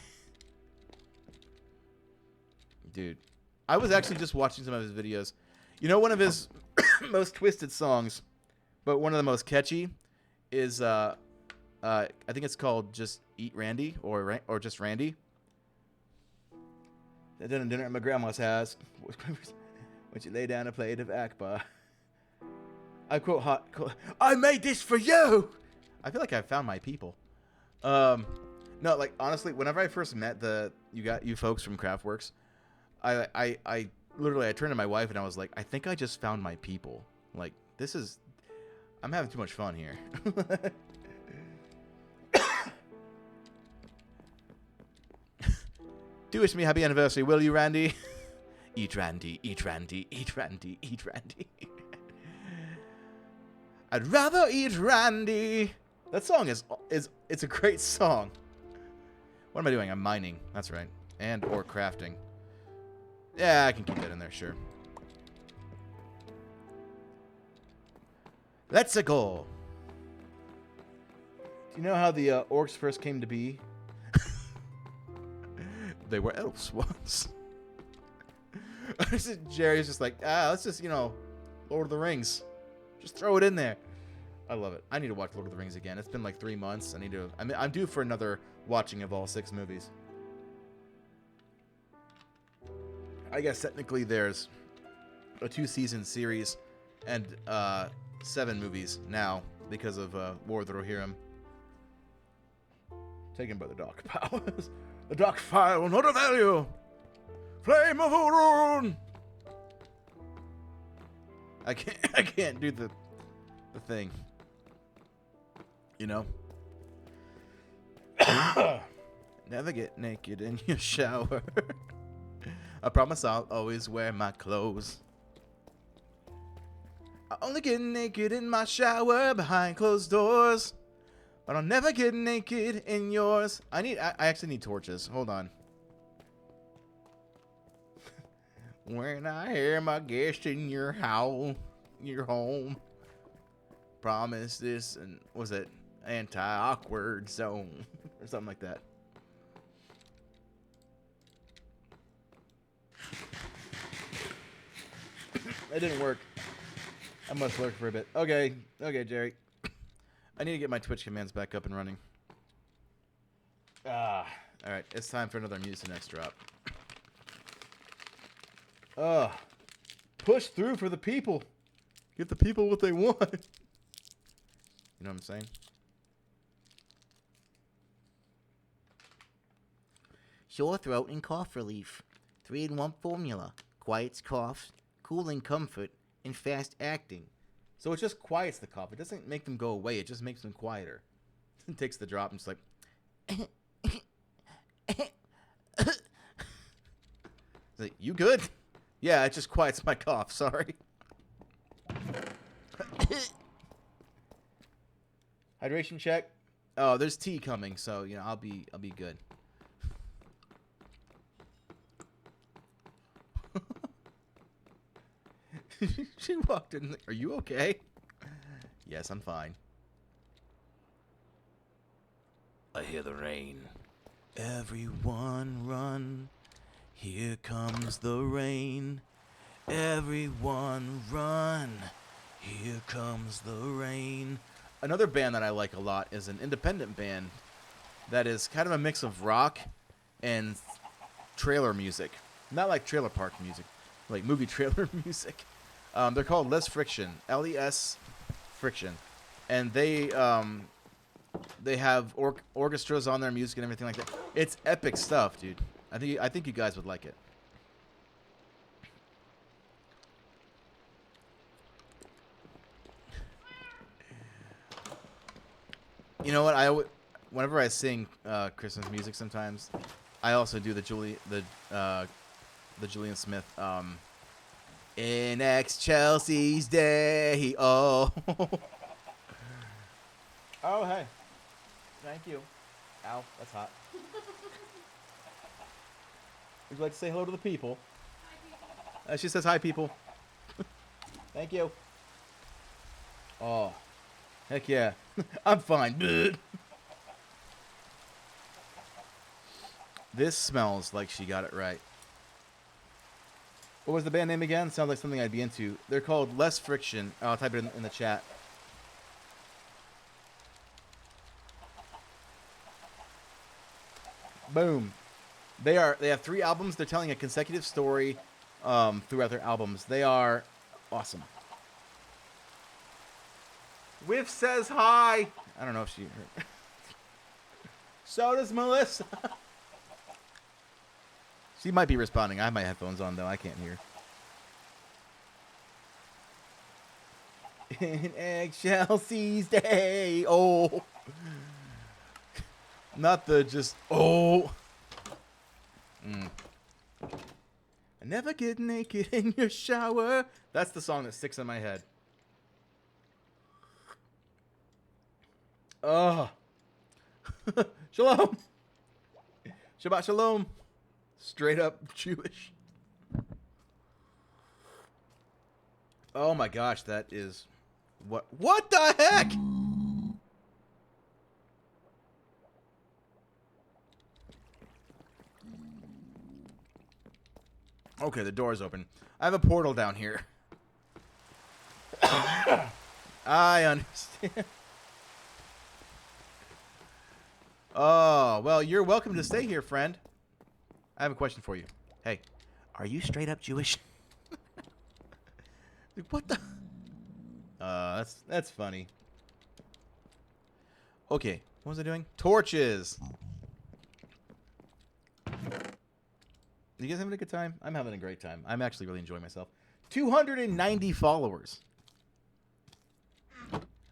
Dude. I was actually just watching some of his videos. You know, one of his most twisted songs, but one of the most catchy, is I think it's called "Just Eat Randy" or just Randy. Dinner at my grandma's house. When she lay down a plate of Akbar. I quote I made this for you. I feel like I found my people. No, like honestly, whenever I first met you folks from Craftworks, I literally turned to my wife and I was like, I think I just found my people. Like, I'm having too much fun here. Do wish me happy anniversary, will you, Randy? Eat Randy, eat Randy, eat Randy, eat Randy. I'd rather eat Randy. That song it's a great song. What am I doing? I'm mining. That's right. And or crafting. Yeah, I can keep that in there, sure. Let's go. Do you know how the orcs first came to be? They were elves once. Jerry's just like, let's just, Lord of the Rings. Just throw it in there. I love it. I need to watch Lord of the Rings again. It's been like 3 months. I'm due for another watching of all 6 movies. I guess technically there's a 2-season series and 7 movies now because of War of the Rohirrim. Taken by the Dark Powers. The Dark File will not avail you. Flame of Orun. I can't do the thing. Never get naked in your shower. I promise I'll always wear my clothes. I only get naked in my shower behind closed doors. But I'll never get naked in yours. I actually need torches. Hold on. When I hear my guest in your home. Promise this and was it? Anti-awkward zone. Or something like that. That didn't work. I must lurk for a bit. Okay. Okay, Jerry. I need to get my Twitch commands back up and running. Alright. It's time for another Mucinex drop. Push through for the people. Get the people what they want. You know what I'm saying? Sore throat and cough relief. 3-in-1 formula. Quiets coughs, cooling comfort, and fast acting. So it just quiets the cough. It doesn't make them go away. It just makes them quieter. It takes the drop and it's like... It's like, you good? Yeah, it just quiets my cough. Sorry. Hydration check. Oh, there's tea coming, so you know I'll be good. She walked in. Are you okay? Yes, I'm fine. I hear the rain. Everyone run. Here comes the rain. Everyone run. Here comes the rain. Another band that I like a lot is an independent band that is kind of a mix of rock and trailer music. Not like trailer park music, like movie trailer music. They're called Less Friction, L-E-S Friction, and they have orchestras on their music and everything like that. It's epic stuff, dude. I think you guys would like it. You know what? Whenever I sing Christmas music, sometimes I also do the Julian Smith. In ex-Chelsea's day. Oh. Oh, hey. Thank you. Ow, that's hot. Would you like to say hello to the people? Hi, people. She says hi, people. Thank you. Oh. Heck yeah. I'm fine. This smells like she got it right. What was the band name again? Sounds like something I'd be into. They're called Less Friction. I'll type it in the chat. Boom. They have 3 albums. They're telling a consecutive story throughout their albums. They are awesome. Whiff says hi. I don't know if she heard. So does Melissa. She might be responding. I have my headphones on, though. I can't hear. In ex-Chelsea's day. Oh. Not the just, oh. I never get naked in your shower. That's the song that sticks in my head. Oh. Shalom. Shabbat shalom. Straight up Jewish. Oh my gosh, that is... What the heck? Okay, the door's open. I have a portal down here. I understand. Oh, well, you're welcome to stay here, friend. I have a question for you. Hey, are you straight up Jewish? What the? That's funny. Okay, what was I doing? Torches. You guys having a good time? I'm having a great time. I'm actually really enjoying myself. 290 followers.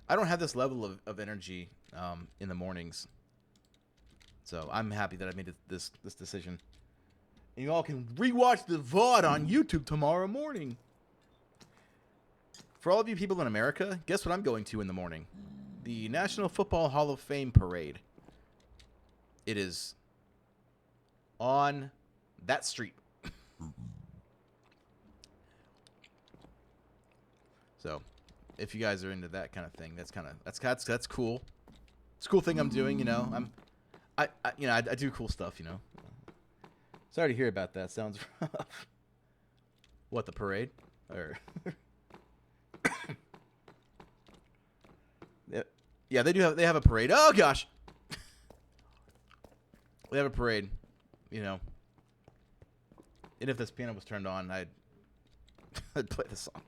I don't have this level of energy in the mornings. So I'm happy that I made this decision. And you all can rewatch the VOD on YouTube tomorrow morning. For all of you people in America, guess what I'm going to in the morning? The National Football Hall of Fame parade. It is on that street. So, if you guys are into that kind of thing, that's cool. It's a cool thing I'm doing, you know. I do cool stuff, you know. Sorry to hear about that. Sounds rough. What, the parade? Or yeah, they have a parade. Oh gosh. They have a parade, you know. And if this piano was turned on, I'd play the song.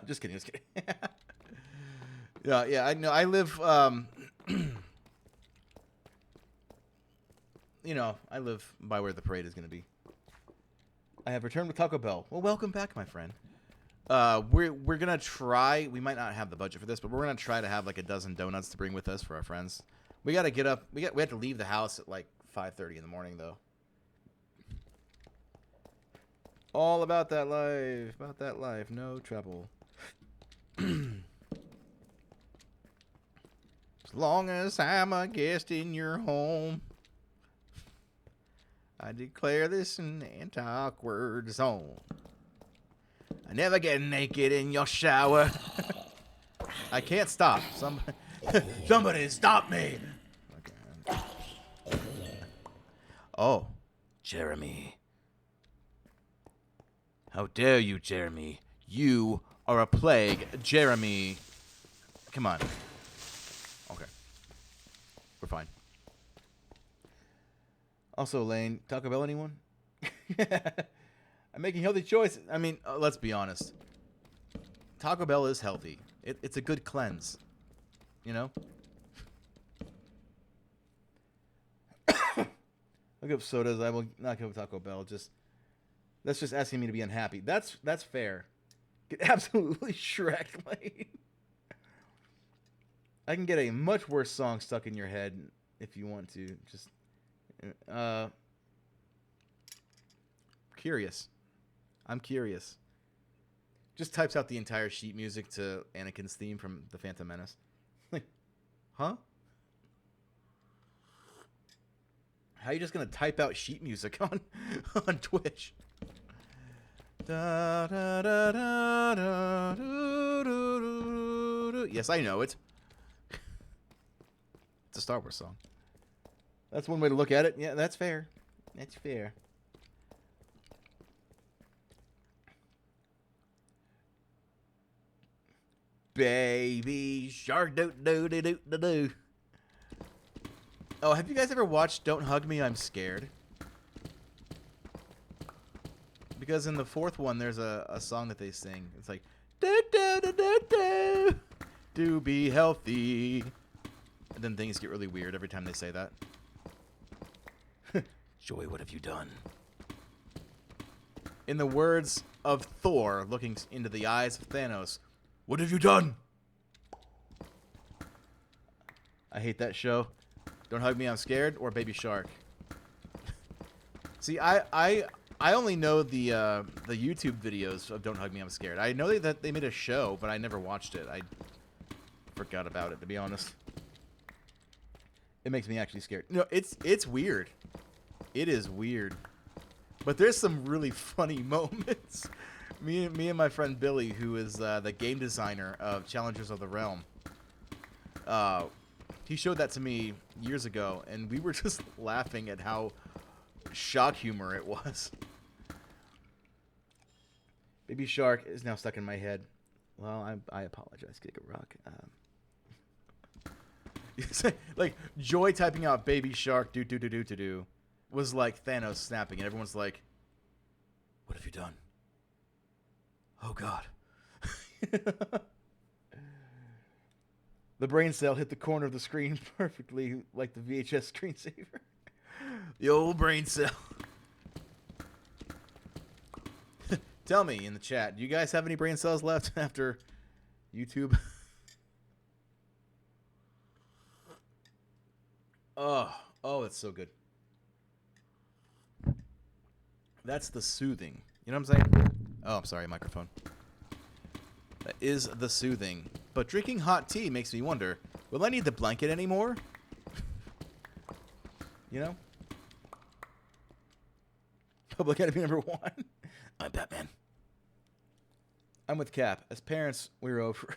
Just kidding. Yeah. I know. I live. I live by where the parade is going to be. I have returned with Taco Bell. Well, welcome back, my friend. We're gonna try. We might not have the budget for this, but we're gonna try to have like a dozen donuts to bring with us for our friends. We gotta get up. We have to leave the house at like 5:30 in the morning, though. All about that life, no trouble. As long as I'm a guest in your home, I declare this an anti-awkward zone. I never get naked in your shower. I can't stop. Somebody stop me. Okay. Oh, Jeremy. How dare you, Jeremy? You are a plague, Jeremy. Come on. Okay. We're fine. Also, Lane, Taco Bell, anyone? I'm making healthy choices. I mean, let's be honest. Taco Bell is healthy. It's a good cleanse. You know? I'll give sodas. I will not give Taco Bell. That's just asking me to be unhappy. That's fair. Get absolutely Shrek, Lane. I can get a much worse song stuck in your head if you want to. Just curious. I'm curious. Just types out the entire sheet music to Anakin's theme from The Phantom Menace. Like, huh? How are you just gonna type out sheet music on Twitch? Da, da, da, da, da, do, do, do, do. Yes, I know it. It's a Star Wars song. That's one way to look at it. Yeah, that's fair. That's fair. Baby shark do do do do do do. Oh, have you guys ever watched Don't Hug Me, I'm Scared? Because in the fourth one, there's a song that they sing. It's like, do do do do do, do be healthy. And then things get really weird every time they say that. Joy, what have you done? In the words of Thor, looking into the eyes of Thanos, what have you done? I hate that show. Don't Hug Me, I'm Scared, or Baby Shark. See, I only know the YouTube videos of Don't Hug Me, I'm Scared. I know that they made a show, but I never watched it. I forgot about it, to be honest. It makes me actually scared. No, it's weird. It is weird. But there's some really funny moments. Me and my friend Billy, who is the game designer of Challengers of the Realm, he showed that to me years ago, and we were just laughing at how shock humor it was. Baby Shark is now stuck in my head. Well, I apologize, Kick a Rock. Like, Joy typing out Baby Shark do do do do do do was like Thanos snapping, and everyone's like, what have you done? Oh, God. The brain cell hit the corner of the screen perfectly like the VHS screensaver. The old brain cell. Tell me in the chat, do you guys have any brain cells left after YouTube? Oh, it's so good. That's the soothing. You know what I'm saying? Oh, I'm sorry, microphone. That is the soothing. But drinking hot tea makes me wonder, will I need the blanket anymore? You know? Public Enemy #1. I'm Batman. I'm with Cap. As parents, we're over.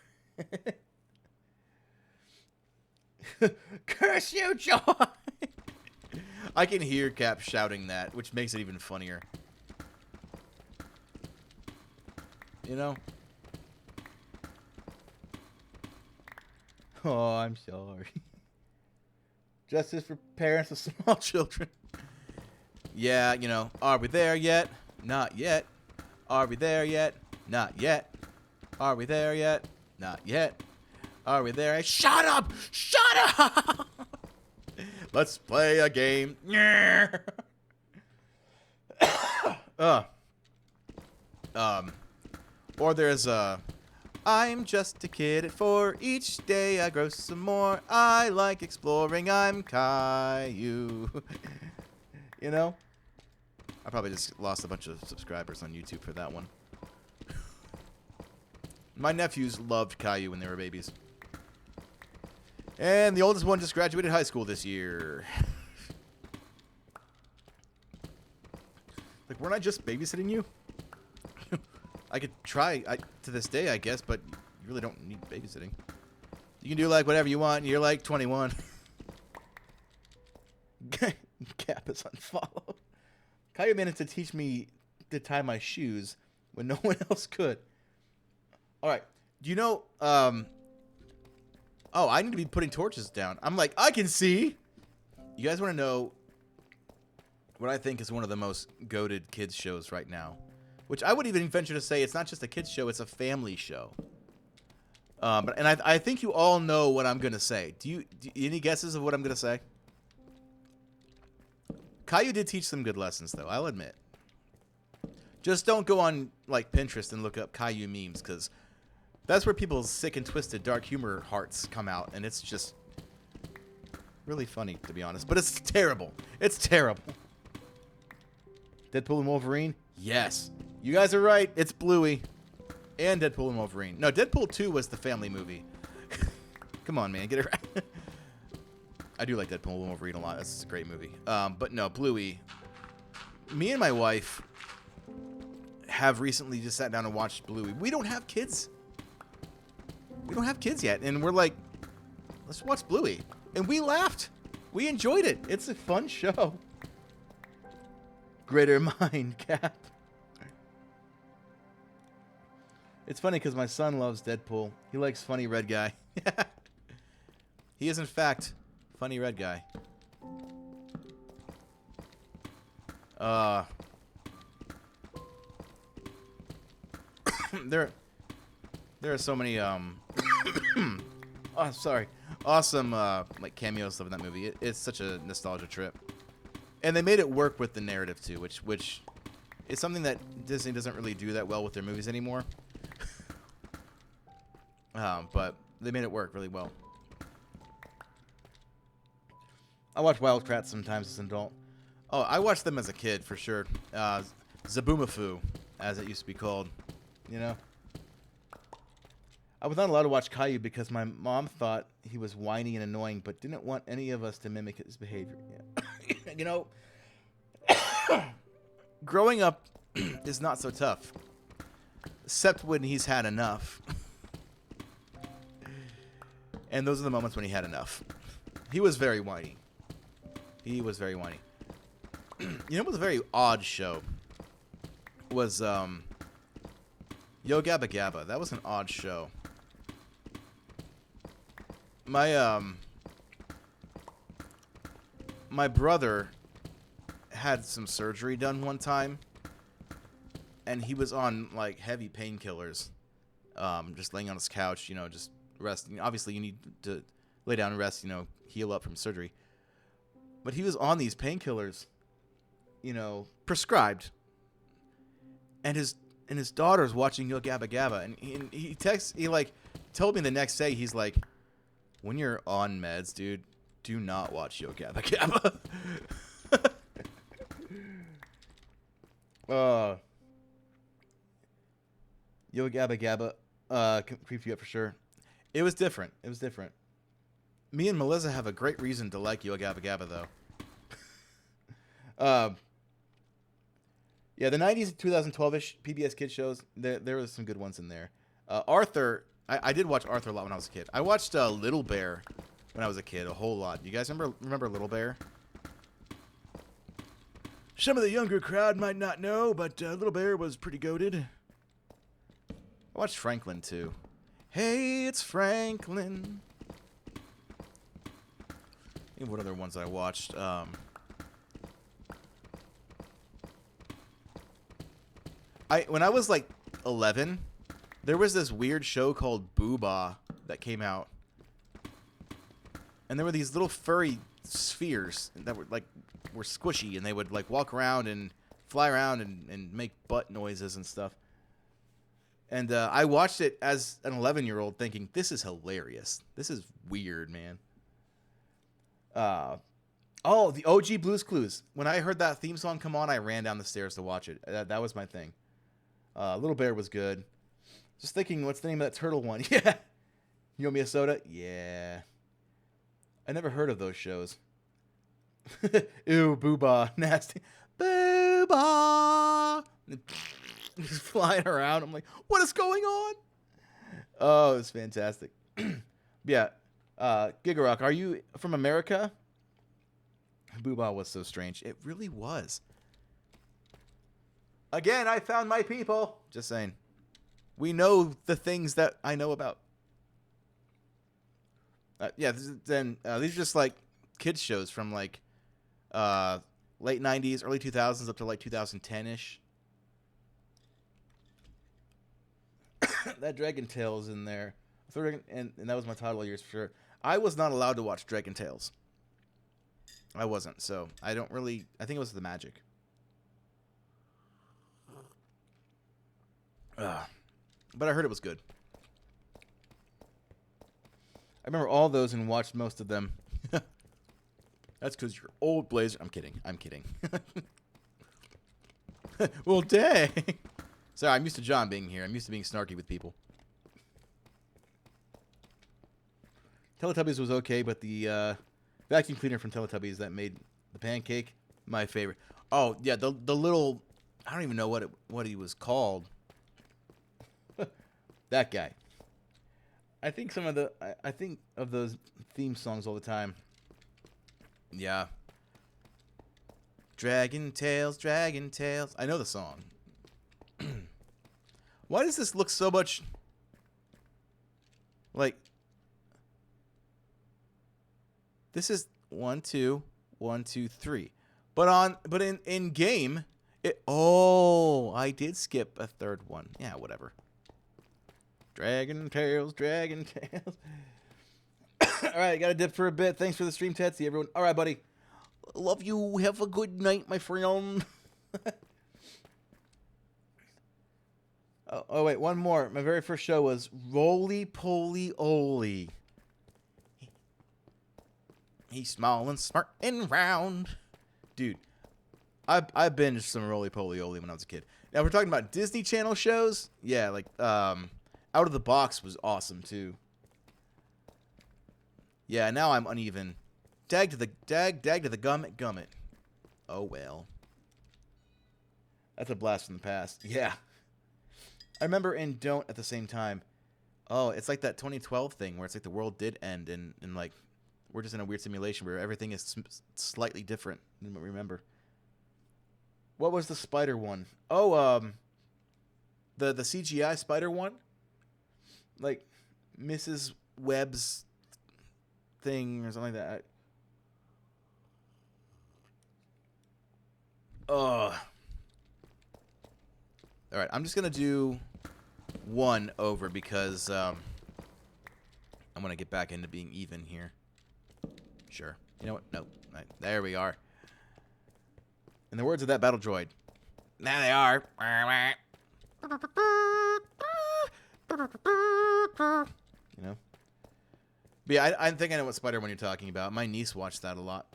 Curse you, Joy! I can hear Cap shouting that, which makes it even funnier. You know? Oh, I'm sorry. Justice for parents of small children. Yeah, you know, are we there yet? Not yet. Are we there yet? Not yet. Are we there yet? Not yet. Are we there? Shut up! Shut up! Let's play a game. Or there's I'm just a kid at 4. Each day I grow some more. I like exploring. I'm Caillou. You know? I probably just lost a bunch of subscribers on YouTube for that one. My nephews loved Caillou when they were babies. And the oldest one just graduated high school this year. Like, weren't I just babysitting you? I could try to this day, I guess, but you really don't need babysitting. You can do, like, whatever you want. You're, like, 21. Cap is unfollowed. Caillou managed to teach me to tie my shoes when no one else could. All right. Do you know... Oh, I need to be putting torches down. I'm like, I can see. You guys want to know what I think is one of the most goated kids shows right now? Which I would even venture to say it's not just a kids show, it's a family show. And I think you all know what I'm going to say. Any guesses of what I'm going to say? Caillou did teach some good lessons, though, I'll admit. Just don't go on, like, Pinterest and look up Caillou memes, because that's where people's sick and twisted dark humor hearts come out, and it's just really funny, to be honest. But it's terrible. It's terrible. Deadpool and Wolverine? Yes. You guys are right. It's Bluey. And Deadpool and Wolverine. No, Deadpool 2 was the family movie. Come on, man. Get it right. I do like Deadpool and Wolverine a lot. That's a great movie. But no, Bluey. Me and my wife have recently just sat down and watched Bluey. We don't have kids. We don't have kids yet. And we're like, let's watch Bluey. And we laughed. We enjoyed it. It's a fun show. Greater mind, Cap. It's funny because my son loves Deadpool. He likes funny red guy. He is, in fact, funny red guy. There are so many oh, sorry, awesome like cameos of that movie. It's such a nostalgia trip, and they made it work with the narrative too, which is something that Disney doesn't really do that well with their movies anymore. But they made it work really well. I watch Wildcrats sometimes as an adult. Oh, I watched them as a kid for sure. Zaboomafoo, as it used to be called. You know? I was not allowed to watch Caillou because my mom thought he was whiny and annoying, but didn't want any of us to mimic his behavior. Yeah. You know, growing up is not so tough. Except when he's had enough. And those are the moments when he had enough. He was very whiny. He was very whiny. You know what was a very odd show? Was, Yo Gabba Gabba. That was an odd show. My brother had some surgery done one time. And he was on, like, heavy painkillers. Just laying on his couch, you know, just resting. Obviously, you need to lay down and rest, you know, heal up from surgery. But he was on these painkillers, you know, prescribed. And his daughter's watching Yo Gabba Gabba. And he told me the next day, he's like, when you're on meds, dude, do not watch Yo Gabba Gabba. Yo Gabba Gabba creeped you up for sure. It was different. It was different. Me and Melissa have a great reason to like Yo Gabba Gabba, though. Yeah, the 90s, 2012-ish PBS Kids shows, there was some good ones in there. Arthur I did watch Arthur a lot when I was a kid. I watched Little Bear when I was a kid a whole lot. You guys remember Little Bear? Some of the younger crowd might not know, but Little Bear was pretty goated. I watched Franklin too. Hey, it's Franklin. What other ones I watched? When I was like 11, there was this weird show called Booba that came out, and there were these little furry spheres that were squishy, and they would like walk around and fly around and make butt noises and stuff. And I watched it as an 11-year-old, thinking this is hilarious. This is weird, man. Oh, the OG Blue's Clues. When I heard that theme song come on, I ran down the stairs to watch it. That was my thing. Little Bear was good. Just thinking, what's the name of that turtle one? Yeah. You owe me a soda? Yeah. I never heard of those shows. Ew, Booba. Nasty. Booba! Just flying around. I'm like, what is going on? Oh, it's fantastic. Yeah. Gigarock, are you from America? Booba was so strange. It really was. Again, I found my people. Just saying. We know the things that I know about. Yeah, these are just like kids shows from like late 90s, early 2000s up to like 2010-ish. That Dragon Tales in there. And that was my toddler years for sure. I was not allowed to watch Dragon Tales. I wasn't, so I think it was the magic. But I heard it was good. I remember all those and watched most of them. That's because you're old, Blazer. I'm kidding. Well, dang. Sorry, I'm used to John being here. I'm used to being snarky with people. Teletubbies was okay, but the vacuum cleaner from Teletubbies that made the pancake, my favorite. Oh, yeah, the little... I don't even know what he was called. That guy. I think I think of those theme songs all the time. Yeah. Dragon Tales, Dragon Tales. I know the song. Why does this look so much like... This is 1, 2, 1, 2, 3. But in game, I did skip a third one. Yeah, whatever. Dragon Tales, Dragon Tales. All right, got to dip for a bit. Thanks for the stream, Tetsy, everyone. All right, buddy. Love you. Have a good night, my friend. Oh, wait, one more. My very first show was Roly Poly Oly. He's small and smart and round. Dude, I binged some Roly Poly Oly when I was a kid. Now, we're talking about Disney Channel shows. Yeah, like, Out of the Box was awesome, too. Yeah, now I'm uneven. Dag to the gummit. Oh, well. That's a blast from the past. Yeah. I remember and don't at the same time. Oh, it's like that 2012 thing where it's like the world did end and like we're just in a weird simulation where everything is slightly different than what we remember. What was the spider one? Oh, the CGI spider one? Like Mrs. Webb's thing or something like that. All right, I'm just going to do one over because I'm going to get back into being even here. Sure. You know what? No. Right, there we are. In the words of that battle droid. Now they are. You know? But yeah, I think I know what Spider-Man you're talking about. My niece watched that a lot.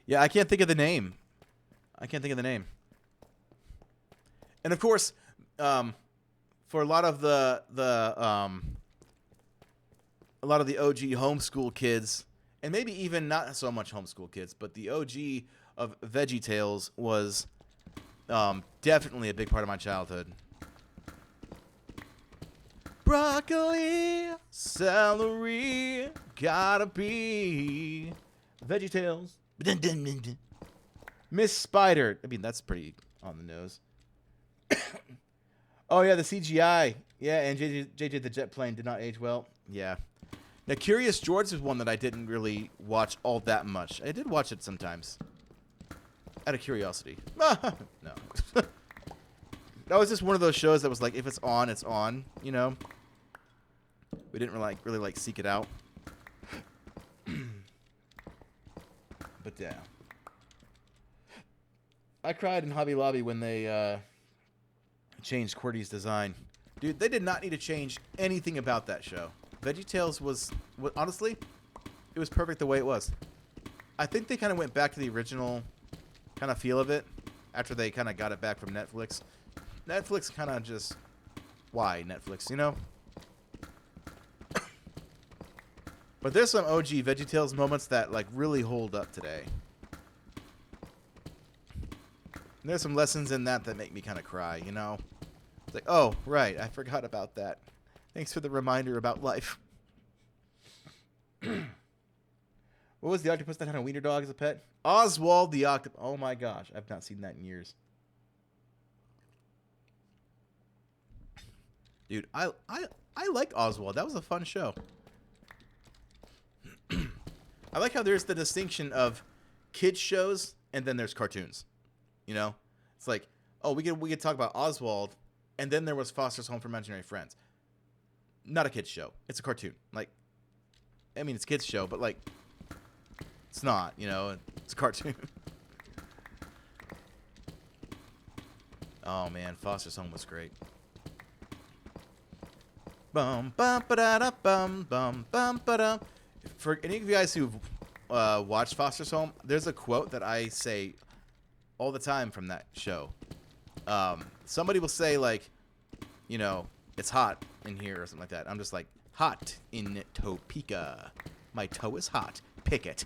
Yeah, I can't think of the name. And of course, for a lot of the OG homeschool kids, and maybe even not so much homeschool kids, but the OG of VeggieTales was definitely a big part of my childhood. Broccoli, celery, gotta be VeggieTales. Dun, dun, dun, dun. Miss Spider. I mean, that's pretty on the nose. Oh, yeah, the CGI. Yeah, and JJ the Jet Plane did not age well. Yeah. Now, Curious George is one that I didn't really watch all that much. I did watch it sometimes. Out of curiosity. No. That was just one of those shows that was like, if it's on, you know? We didn't really like seek it out. But yeah. I cried in Hobby Lobby when they changed QWERTY's design. Dude, they did not need to change anything about that show. VeggieTales was honestly, it was perfect the way it was. I think they kind of went back to the original kind of feel of it after they kind of got it back from Netflix. Netflix kind of just, why Netflix, you know? But there's some OG VeggieTales moments that like really hold up today. And there's some lessons in that make me kind of cry, you know? It's like, oh, right, I forgot about that. Thanks for the reminder about life. What was the octopus that had a wiener dog as a pet? Oswald the octopus. Oh my gosh, I've not seen that in years. Dude, I liked Oswald. That was a fun show. I like how there's the distinction of kids shows and then there's cartoons. You know, it's like, oh, we could talk about Oswald, and then there was Foster's Home for Imaginary Friends. Not a kids show. It's a cartoon. Like, I mean, it's a kids show, but like, it's not. You know, it's a cartoon. Oh man, Foster's Home was great. Bum bum ba da da bum bum bum ba da. For any of you guys who've watched Foster's Home, there's a quote that I say all the time from that show. Somebody will say like, you know, it's hot in here or something like that. I'm just like, hot in Topeka. My toe is hot. Pick it.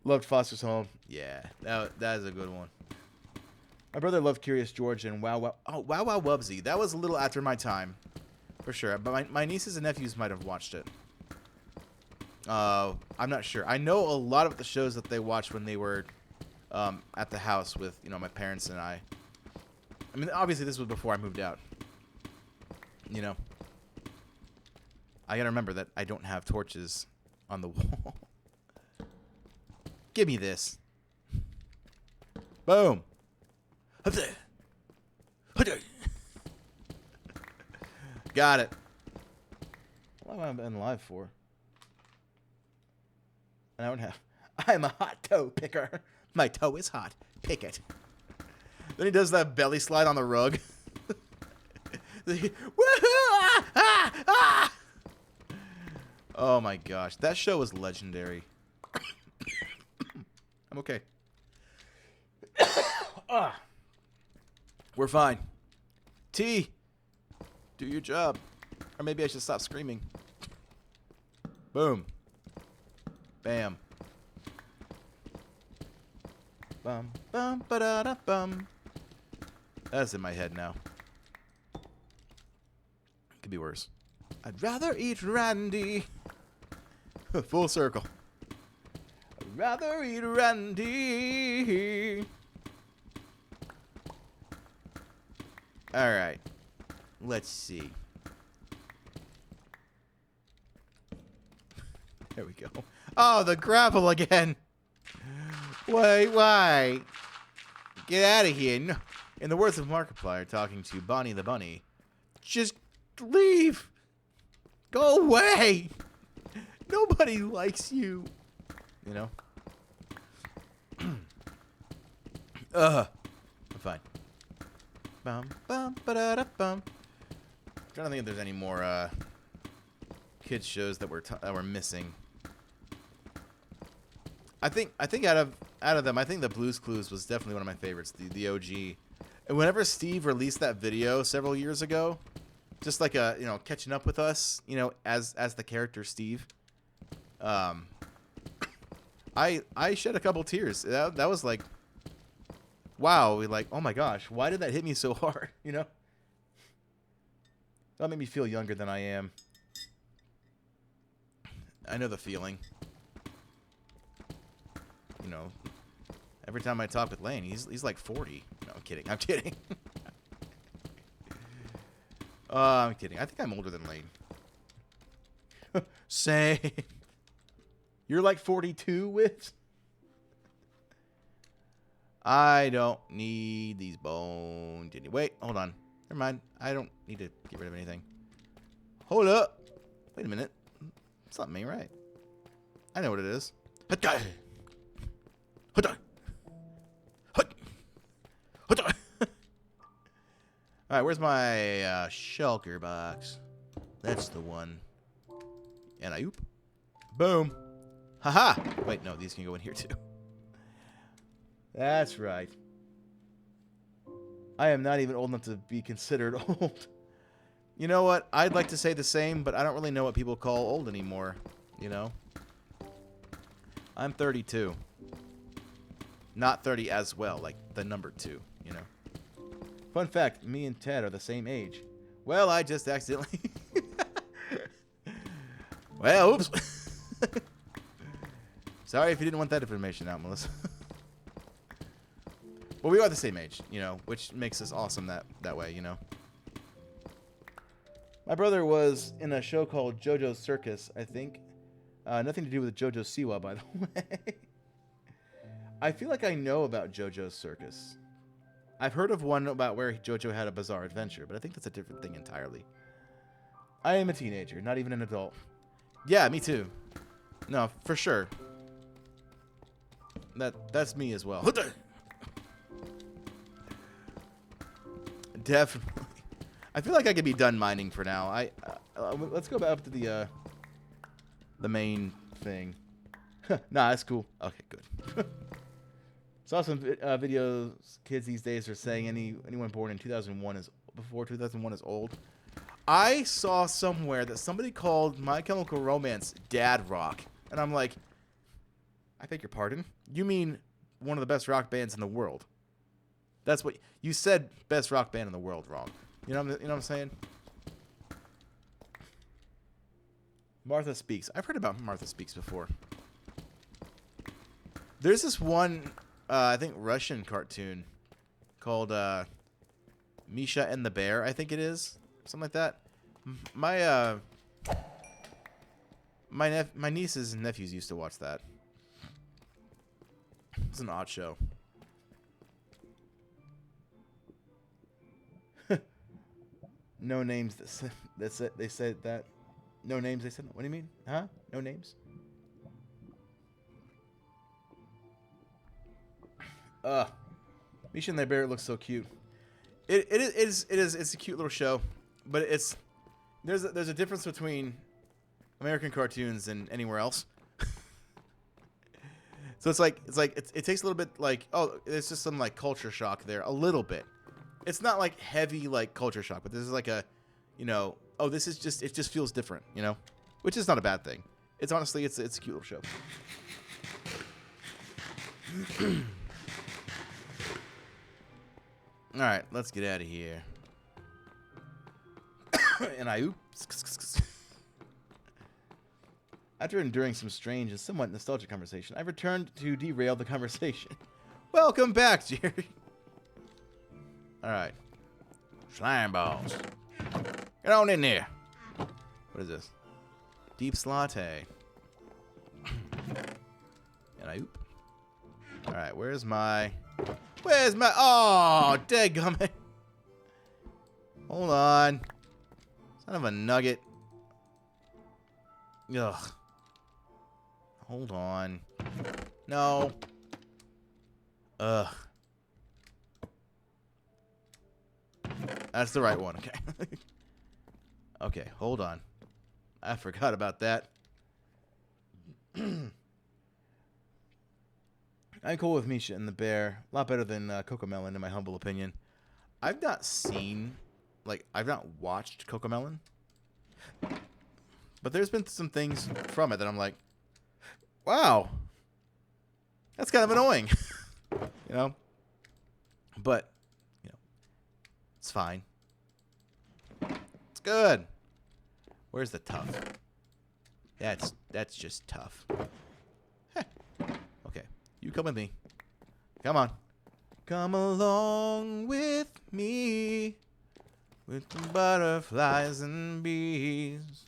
Loved Foster's Home. Yeah, that is a good one. My brother loved Curious George and Wow Wow. Oh, Wow Wow Wubsy. That was a little after my time, for sure. But my nieces and nephews might have watched it. I'm not sure. I know a lot of the shows that they watched when they were at the house with, you know, my parents and I. I mean, obviously this was before I moved out. You know, I gotta remember that I don't have torches on the wall. Give me this. Boom. Got it. What have I been live for? An hour and a half. I'm a hot toe picker. My toe is hot. Pick it. Then he does that belly slide on the rug. Woohoo! Oh my gosh. That show was legendary. I'm okay. We're fine. T, do your job. Or maybe I should stop screaming. Boom. Bam. Bum, bum, ba-da-da, bum. That's in my head now. Could be worse. I'd rather eat Randy. Full circle. I'd rather eat Randy. Alright. Let's see. There we go. Oh, the gravel again. Why? Get out of here. No. In the words of Markiplier talking to Bonnie the Bunny, just leave. Go away. Nobody likes you. You know? I'm fine. Bum, bum, ba-da-da, bum. I'm trying to think if there's any more kids shows that we're missing. I think out of them, I think the Blue's Clues was definitely one of my favorites, the OG. And whenever Steve released that video several years ago, just like a, you know, catching up with us, you know, as the character Steve, I shed a couple tears. That was like, wow, like, oh my gosh, why did that hit me so hard, you know? That'll make me feel younger than I am. I know the feeling. You know, every time I talk with Lane, he's like 40. No, I'm kidding. I'm kidding. I'm kidding. I think I'm older than Lane. Say, you're like 42 with? I don't need these bones. Wait, hold on. Never mind. I don't need to get rid of anything. Hold up. Wait a minute. Something ain't right. I know what it is. Alright, where's my shulker box? That's the one. And I oop. Boom. Haha. Wait, no, these can go in here too. That's right. I am not even old enough to be considered old. You know what? I'd like to say the same, but I don't really know what people call old anymore. You know? I'm 32. Not 30 as well, like the number 2, you know? Fun fact, me and Ted are the same age. Well, I just accidentally... Well, oops. Sorry if you didn't want that information out, Melissa. Well, we are the same age, you know, which makes us awesome that way, you know. My brother was in a show called JoJo's Circus, I think. Nothing to do with JoJo Siwa, by the way. I feel like I know about JoJo's Circus. I've heard of one about where JoJo had a bizarre adventure, but I think that's a different thing entirely. I am a teenager, not even an adult. Yeah, me too. No, for sure. That's me as well. Definitely. I feel like I could be done mining for now. Let's go back up to the main thing. Nah, that's cool. Okay, good. Saw some videos. Kids these days are saying anyone born in 2001 is before 2001 is old. I saw somewhere that somebody called My Chemical Romance dad rock, and I'm like, I beg your pardon? You mean one of the best rock bands in the world? That's what you said. Best rock band in the world, wrong. You know what I'm saying? Martha Speaks. I've heard about Martha Speaks before. There's this one, I think Russian cartoon called Misha and the Bear. I think it is something like that. My nieces and nephews used to watch that. It's an odd show. No names. That's it. They said that. No names. They said. What do you mean? Huh? No names. Misha and the Bear looks so cute. It's a cute little show, but there's a difference between American cartoons and anywhere else. So it takes a little bit like, oh, there's just some like culture shock there, a little bit. It's not like heavy like culture shock, but this is like a, you know, oh, this is just, it just feels different, you know, which is not a bad thing. It's honestly, it's a cute little show. All right, let's get out of here. And oops. After enduring some strange and somewhat nostalgic conversation, I've returned to derail the conversation. Welcome back, Jerry. All right. Slime balls. Get on in there. What is this? Deep latte. And oop. All right, where's my... Oh, dadgummit. Hold on. Son of a nugget. Ugh. Hold on. No. Ugh. That's the right one. Okay. Okay, hold on. I forgot about that. I'm cool with Misha and the Bear. A lot better than Cocomelon, in my humble opinion. I've not watched Cocomelon. But there's been some things from it that I'm like, wow. That's kind of annoying. You know? But, you know, it's fine. It's It's good. Where's the tough? That's just tough. Heh. Okay, you come with me. Come on. Come along with me. With the butterflies and bees.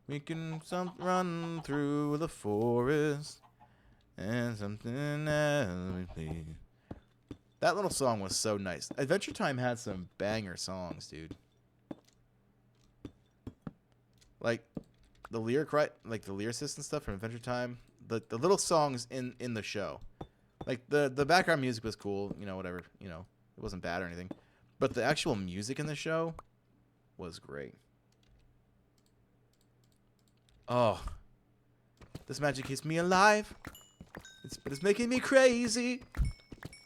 We can run through the forest. And something as we please. That little song was so nice. Adventure Time had some banger songs, dude. Like the lyricists and stuff from Adventure Time. The little songs in the show. Like the background music was cool, whatever, it wasn't bad or anything. But the actual music in the show was great. Oh. This magic keeps me alive. But it's making me crazy.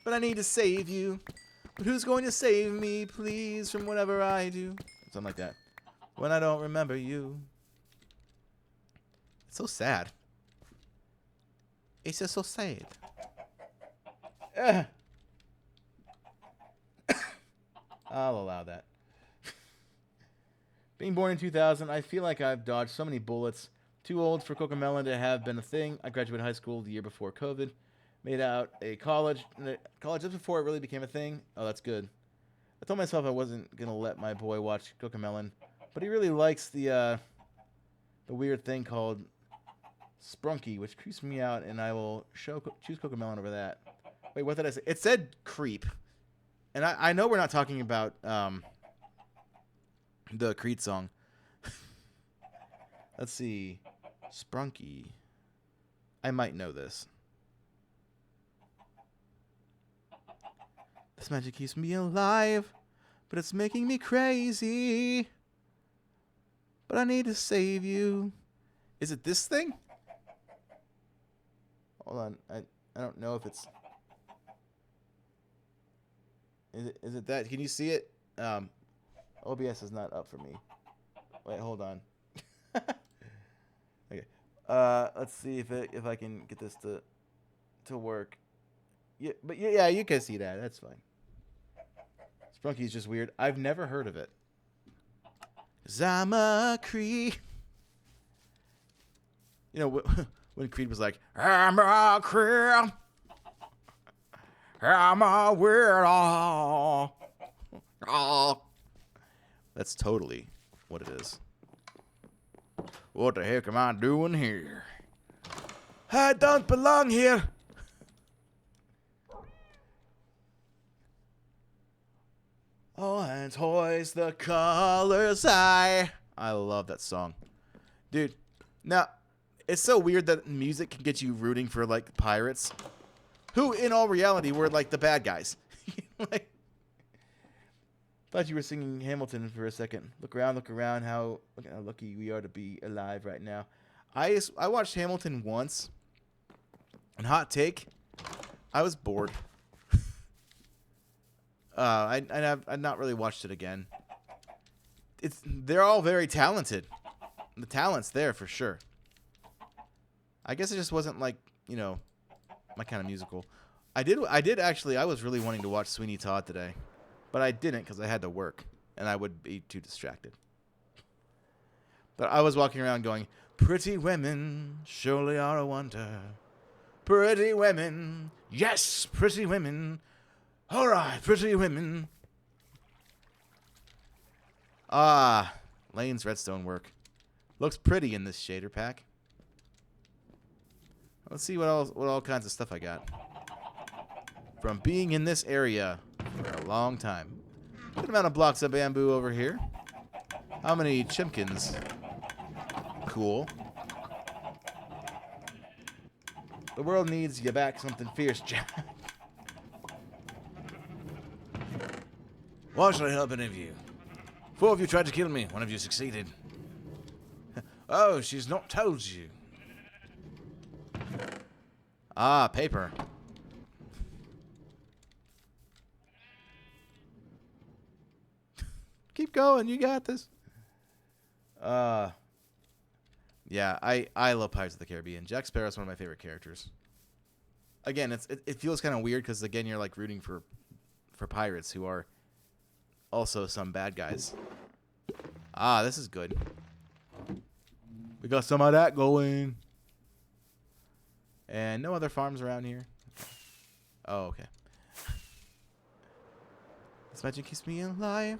But I need to save you. But who's going to save me, please, from whatever I do? Something like that. When I don't remember you. It's so sad. It's just so sad. I'll allow that. Being born in 2000, I feel like I've dodged so many bullets. Too old for Cocomelon to have been a thing. I graduated high school the year before COVID. Made out a college just before it really became a thing. Oh, that's good. I told myself I wasn't going to let my boy watch Cocomelon, but he really likes the weird thing called Sprunky, which creeps me out, and I will choose Cocomelon over that. Wait, what did I say? It said creep. And I know we're not talking about the Creed song. Let's see. Sprunky. I might know this. This magic keeps me alive, but it's making me crazy. But I need to save you. Is it this thing? Hold on. I don't know if it's... Is it that? Can you see it? OBS is not up for me. Wait, hold on. Okay. Let's see if I can get this to work. Yeah, but yeah, you can see that. That's fine. Sprunky's just weird. I've never heard of it. 'Cause I'm a Creed. When Creed was like, I'm a Creed. I'm a weirdo. Oh. That's totally what it is. What the heck am I doing here? I don't belong here. Oh, and toys the colors I love that song. Dude, now, it's so weird that music can get you rooting for, like, pirates. Who, in all reality, were, like, the bad guys. Like, thought you were singing Hamilton for a second. Look around, look how lucky we are to be alive right now. I watched Hamilton once. And hot take, I was bored. I've not really watched it again. They're all very talented. The talent's there for sure. I guess it just wasn't like, my kind of musical. I was really wanting to watch Sweeney Todd today, but I didn't because I had to work and I would be too distracted. But I was walking around going, pretty women surely are a wonder. Pretty women, yes, pretty women. All right, pretty women. Lane's redstone work. Looks pretty in this shader pack. Let's see what all kinds of stuff I got. From being in this area for a long time. Good amount of blocks of bamboo over here. How many chimkins? Cool. The world needs you back something fierce, Jack. Why should I help any of you? 4 of you tried to kill me. 1 of you succeeded. Oh, she's not told you. Ah, paper. Keep going. You got this. Yeah, I love Pirates of the Caribbean. Jack Sparrow's one of my favorite characters. Again, it feels kind of weird because, again, you're like rooting for pirates who are also some bad guys. Ah, this is good. We got some of that going. And no other farms around here. Oh, okay. This magic keeps me alive,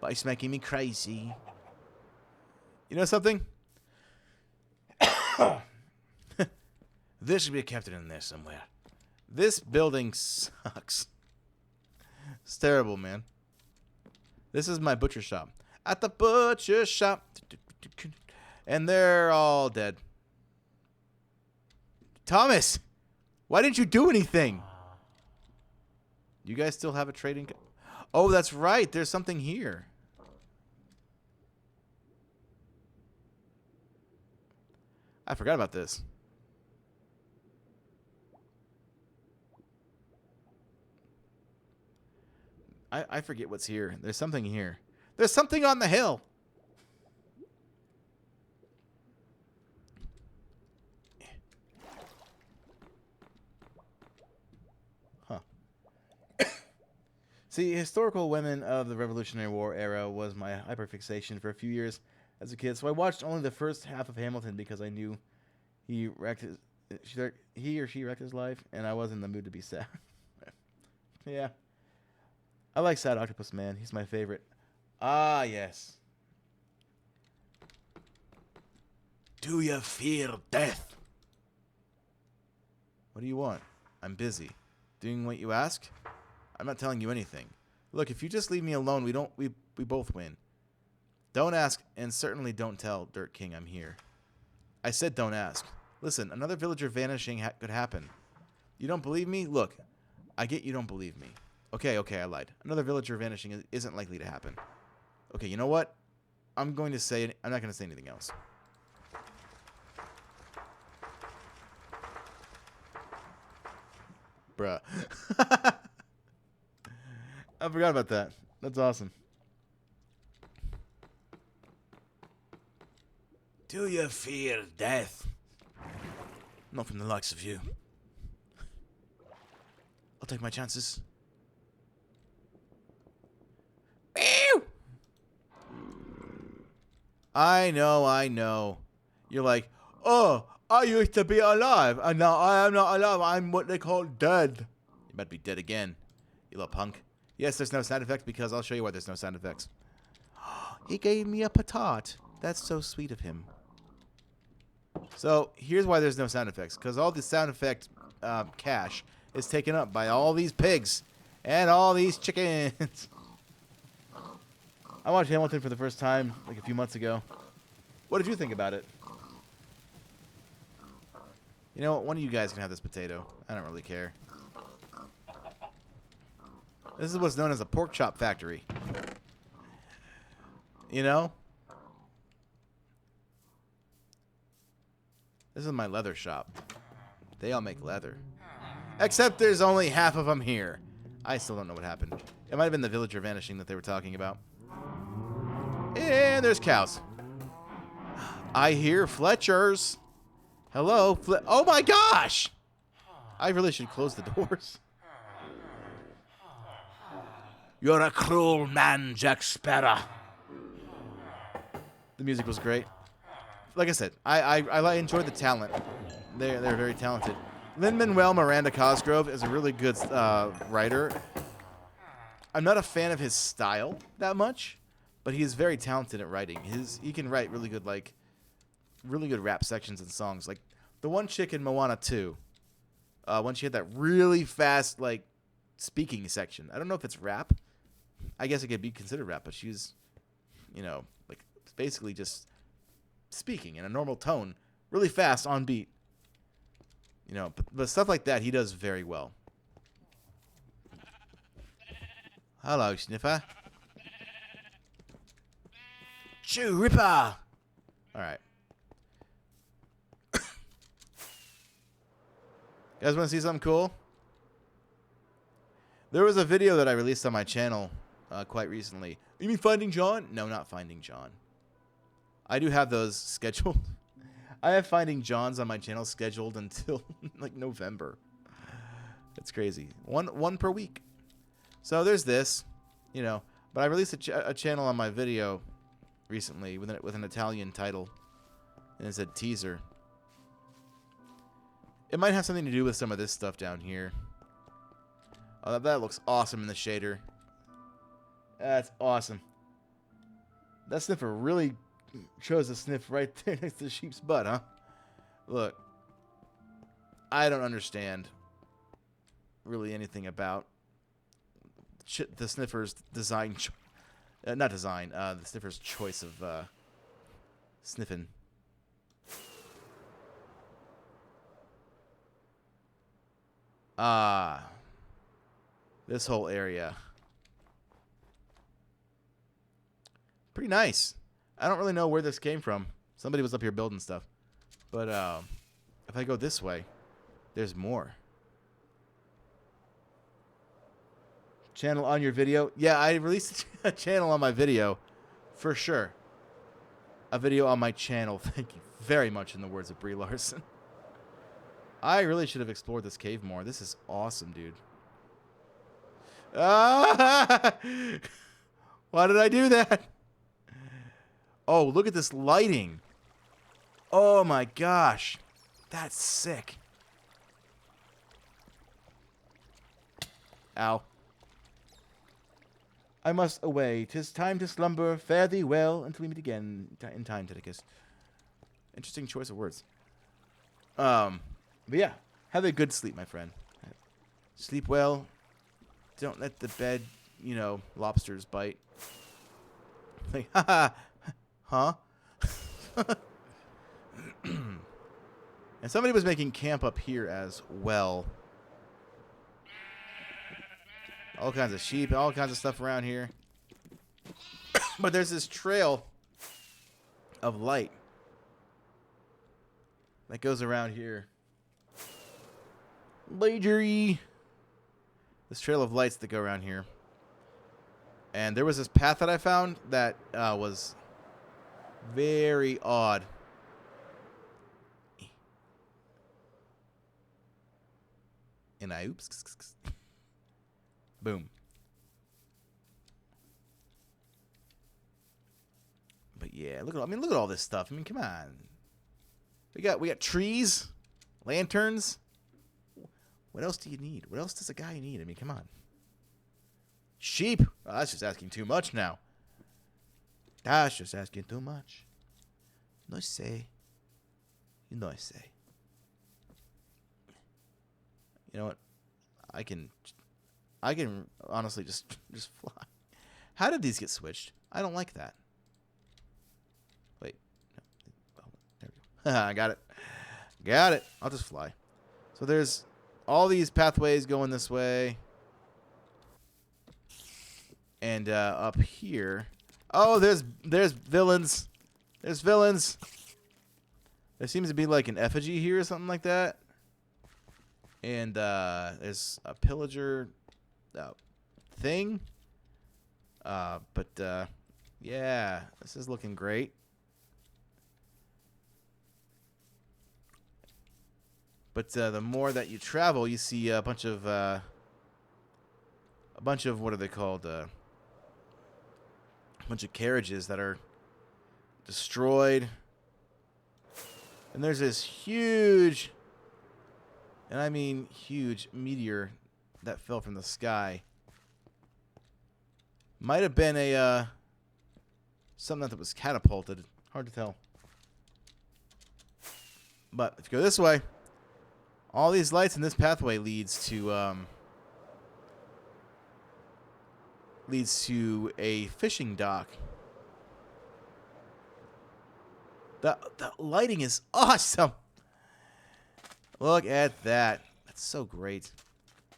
but it's making me crazy. You know something? There should be a captain in there somewhere. This building sucks. It's terrible, man. This is my butcher shop. At the butcher shop. And they're all dead. Thomas! Why didn't you do anything? You guys still have a trading... Oh, that's right. There's something here. I forgot about this. I forget what's here. There's something here. There's something on the hill. Huh. See, historical women of the Revolutionary War era was my hyperfixation for a few years as a kid. So I watched only the first half of Hamilton because I knew he or she wrecked his life, and I was in the mood to be sad. Yeah. I like Sad Octopus Man. He's my favorite. Ah, yes. Do you fear death? What do you want? I'm busy. Doing what you ask? I'm not telling you anything. Look, if you just leave me alone, we both win. Don't ask, and certainly don't tell Dirt King I'm here. I said don't ask. Listen, another villager vanishing could happen. You don't believe me? Look, I get you don't believe me. Okay, I lied. Another villager vanishing isn't likely to happen. Okay, you know what? I'm not going to say anything else. Bruh. I forgot about that. That's awesome. Do you fear death? Not from the likes of you. I'll take my chances. I know. You're like, oh, I used to be alive, and now I am not alive. I'm what they call dead. You better be dead again, you little punk. Yes, there's no sound effects because I'll show you why there's no sound effects. He gave me a patat. That's so sweet of him. So here's why there's no sound effects, because all the sound effect cache is taken up by all these pigs and all these chickens. I watched Hamilton for the first time like a few months ago. What did you think about it? You know what? One of you guys can have this potato. I don't really care. This is what's known as a pork chop factory. You know? This is my leather shop. They all make leather. Except there's only half of them here. I still don't know what happened. It might have been the villager vanishing that they were talking about. And there's cows. I hear Fletchers. Hello, oh my gosh! I really should close the doors. You're a cruel man, Jack Sparrow. The music was great. Like I said, I enjoyed the talent. They're very talented. Lin-Manuel Miranda Cosgrove is a really good writer. I'm not a fan of his style that much, but he is very talented at writing. He can write really good rap sections and songs. Like the one chick in Moana 2, when she had that really fast speaking section. I don't know if it's rap. I guess it could be considered rap, but she's, basically just speaking in a normal tone, really fast on beat. But stuff like that he does very well. Hello, Sniffer. Chew Ripper. All right. You guys want to see something cool? There was a video that I released on my channel quite recently. You mean Finding John? No, not Finding John. I do have those scheduled. I have Finding Johns on my channel scheduled until November. It's crazy. One per week. So there's this, but I released a channel on my video recently with an Italian title, and it said teaser. It might have something to do with some of this stuff down here. Oh, that looks awesome in the shader. That's awesome. That sniffer really chose to sniff right there next to the sheep's butt, huh? Look, I don't understand really anything about the sniffer's design. Not design, the sniffer's choice of sniffing. This whole area. Pretty nice. I don't really know where this came from. Somebody was up here building stuff. But if I go this way, there's more. Channel on your video? Yeah, I released a channel on my video. For sure. A video on my channel. Thank you very much, in the words of Brie Larson. I really should have explored this cave more. This is awesome, dude. Ah! Why did I do that? Oh, look at this lighting. Oh my gosh. That's sick. Ow. I must away. 'Tis time to slumber. Fare thee well until we meet again in time, Teddicus. Interesting choice of words. But yeah, have a good sleep, my friend. Sleep well. Don't let the bed, lobsters bite. Like, haha, huh? And somebody was making camp up here as well. All kinds of sheep, all kinds of stuff around here. But there's this trail of light that goes around here. Lagery. This trail of lights that go around here. And there was this path that I found that was very odd. And I oops. Boom. But yeah, look at all this stuff. I mean, come on. We got trees, lanterns. What else do you need? What else does a guy need? I mean, come on. Sheep. Oh, that's just asking too much now. That's just asking too much. No say. You know I say. You know what? I can honestly just fly. How did these get switched? I don't like that. Wait. No. Oh, there we go. I got it. Got it. I'll just fly. So there's all these pathways going this way. And up here. Oh, there's villains. There's villains. There seems to be like an effigy here or something like that. And there's a pillager thing. But yeah, this is looking great. But the more that you travel, you see a bunch of what are they called? A bunch of carriages that are destroyed. And there's this huge, and I mean huge, meteor that fell from the sky. Might have been a something that was catapulted. Hard to tell. But if you go this way, all these lights in this pathway leads to a fishing dock. The lighting is awesome. Look at that. That's so great.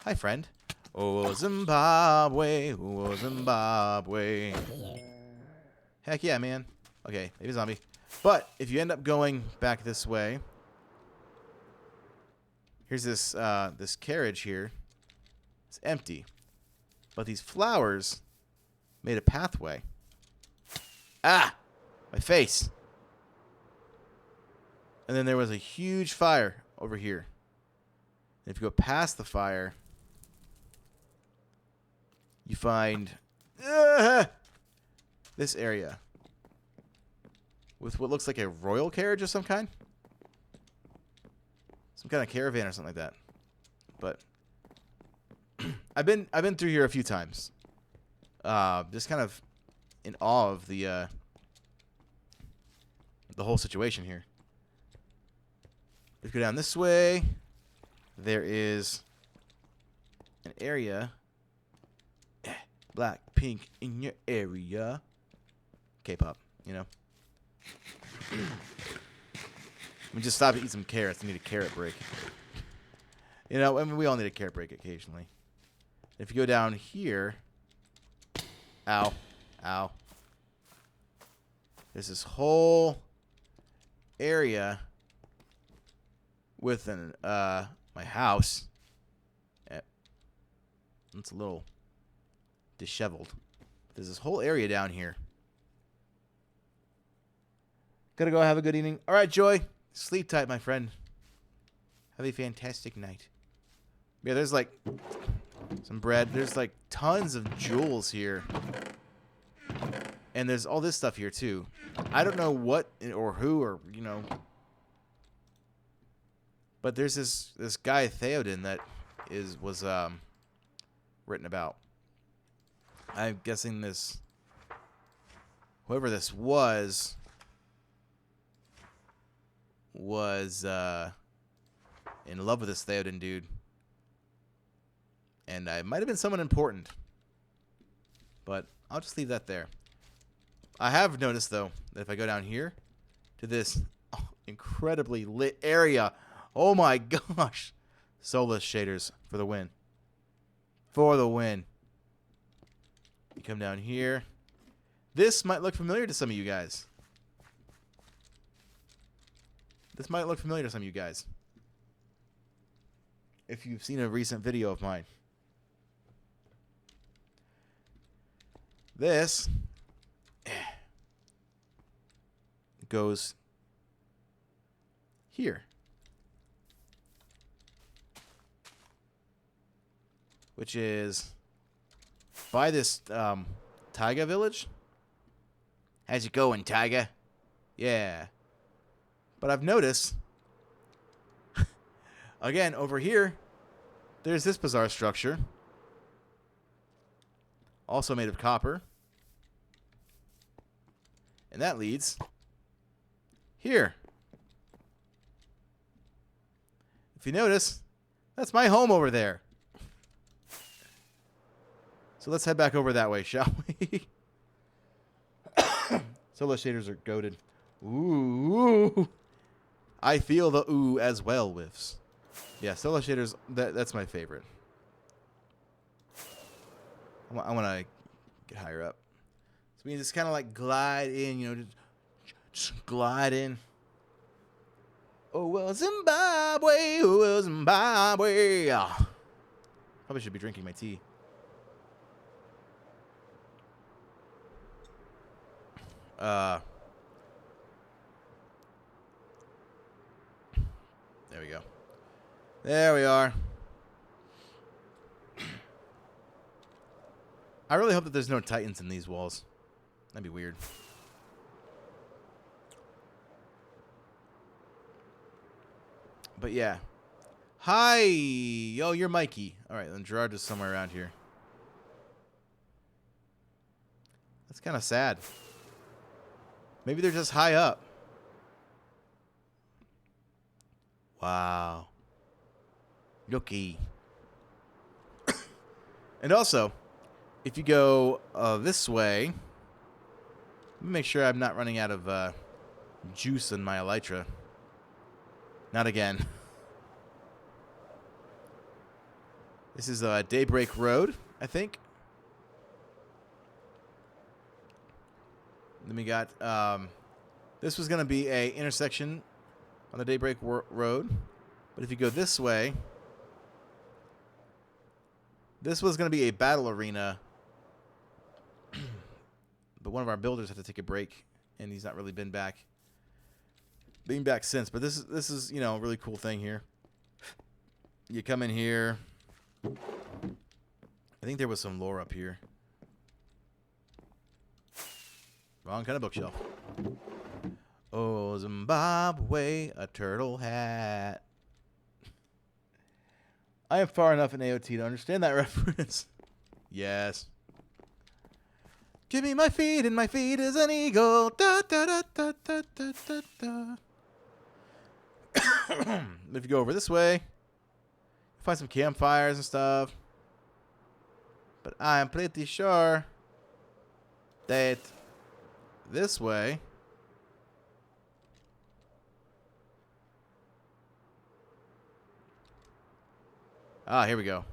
Hi, friend. Oh, Zimbabwe. Oh, Zimbabwe. Heck yeah, man. Okay, maybe zombie. But if you end up going back this way, here's this this carriage here. It's empty. But these flowers made a pathway. Ah! My face. And then there was a huge fire over here. And if you go past the fire, you find this area. with what looks like a royal carriage of some kind. Some kind of caravan or something like that. But I've been through here a few times. Just kind of in awe of the whole situation here. Let's go down this way. There is an area. Black, pink in your area. K-pop, you know. Let me just stop to eat some carrots. I need a carrot break. You know, I mean, we all need a carrot break occasionally. If you go down here, ow, ow. There's this whole area with an my house. It's a little disheveled. There's this whole area down here. Gotta go have a good evening. All right, Joy. Sleep tight, my friend. Have a fantastic night. Yeah, there's like some bread. There's like tons of jewels here. And there's all this stuff here too. I don't know what or who or, you know. But there's this guy Theoden that was written about. I'm guessing whoever this was in love with this Theoden dude. And it might have been someone important. But I'll just leave that there. I have noticed, though, that if I go down here to this incredibly lit area, oh my gosh, Solus shaders for the win. For the win. You come down here. This might look familiar to some of you guys. This might look familiar to some of you guys. If you've seen a recent video of mine. This goes here. Which is by this Taiga village. How's it going, Taiga? Yeah. But I've noticed, again, over here, there's this bizarre structure. Also made of copper. And that leads here. If you notice, that's my home over there. So let's head back over that way, shall we? Solo shaders are goated. Ooh. I feel the ooh as well, whiffs. Yeah, solo shaders, that's my favorite. I want to get higher up. So we just kind of like glide in, you know, just glide in. Oh, well, Zimbabwe, oh, well, Zimbabwe. Probably should be drinking my tea. There we go. There we are. I really hope that there's no Titans in these walls. That'd be weird. But yeah. Hi! Yo, you're Mikey. Alright, then Gerard is somewhere around here. That's kind of sad. Maybe they're just high up. Wow. Looky. And also, if you go this way, let me make sure I'm not running out of juice in my elytra. Not again. This is DayBreak Road, I think. Then we got, this was going to be a intersection on the DayBreak Road. But if you go this way, this was going to be a battle arena. But one of our builders had to take a break, and he's not really been back since. But this is, you know, a really cool thing here. You come in here. I think there was some lore up here. Wrong kind of bookshelf. Oh, Zimbabwe, a turtle hat. I am far enough in AOT to understand that reference. Yes. Give me my feet, and my feet is an eagle. Da, da, da, da, da, da, da, da. If you go over this way, find some campfires and stuff. But I'm pretty sure that this way here we go.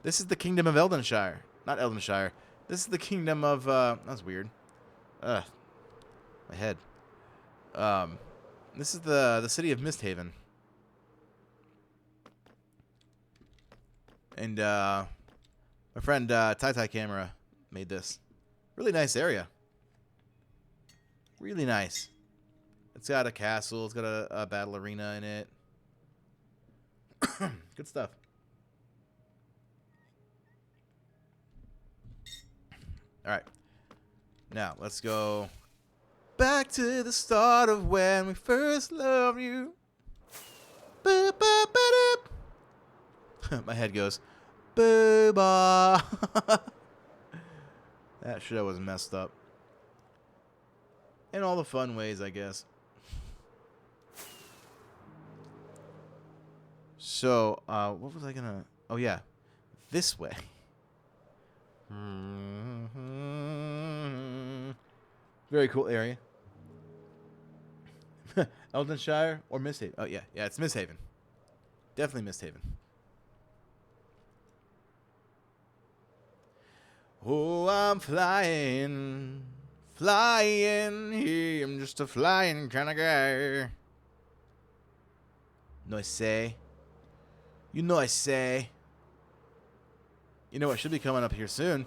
This is the kingdom of Eldenshire. Not Eldenshire. This is the kingdom of that's weird. My head. This is the city of Misthaven. And my friend Tai Camera made this. Really nice area. Really nice. It's got a castle. It's got a battle arena in it. Good stuff. All right. Now, let's go back to the start of when we first loved you. My head goes, boo-ba. That shit was messed up. In all the fun ways, I guess. So, what was I gonna... Oh, yeah. This way. Very cool area. Eldenshire or Misthaven? Oh, yeah. Yeah, it's Misthaven. Definitely Misthaven. Oh, I'm flying. Flying. Hey, I'm just a flying kind of guy. No, I say. You know I say. You know what should be coming up here soon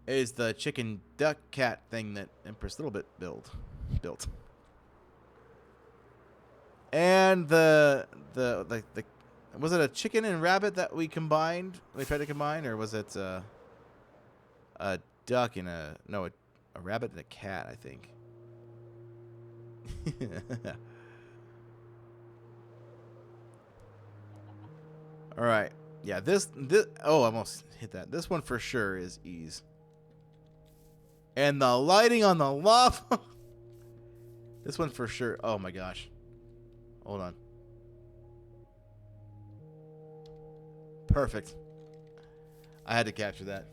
is the chicken duck cat thing that Empress Littlebit built. And the was it a chicken and rabbit that we combined? We tried to combine, or was it a duck and a rabbit and a cat? I think. All right. Yeah, this oh, I almost hit that. This one for sure is ease. And the lighting on the lava. This one for sure. Oh my gosh. Hold on. Perfect. I had to capture that.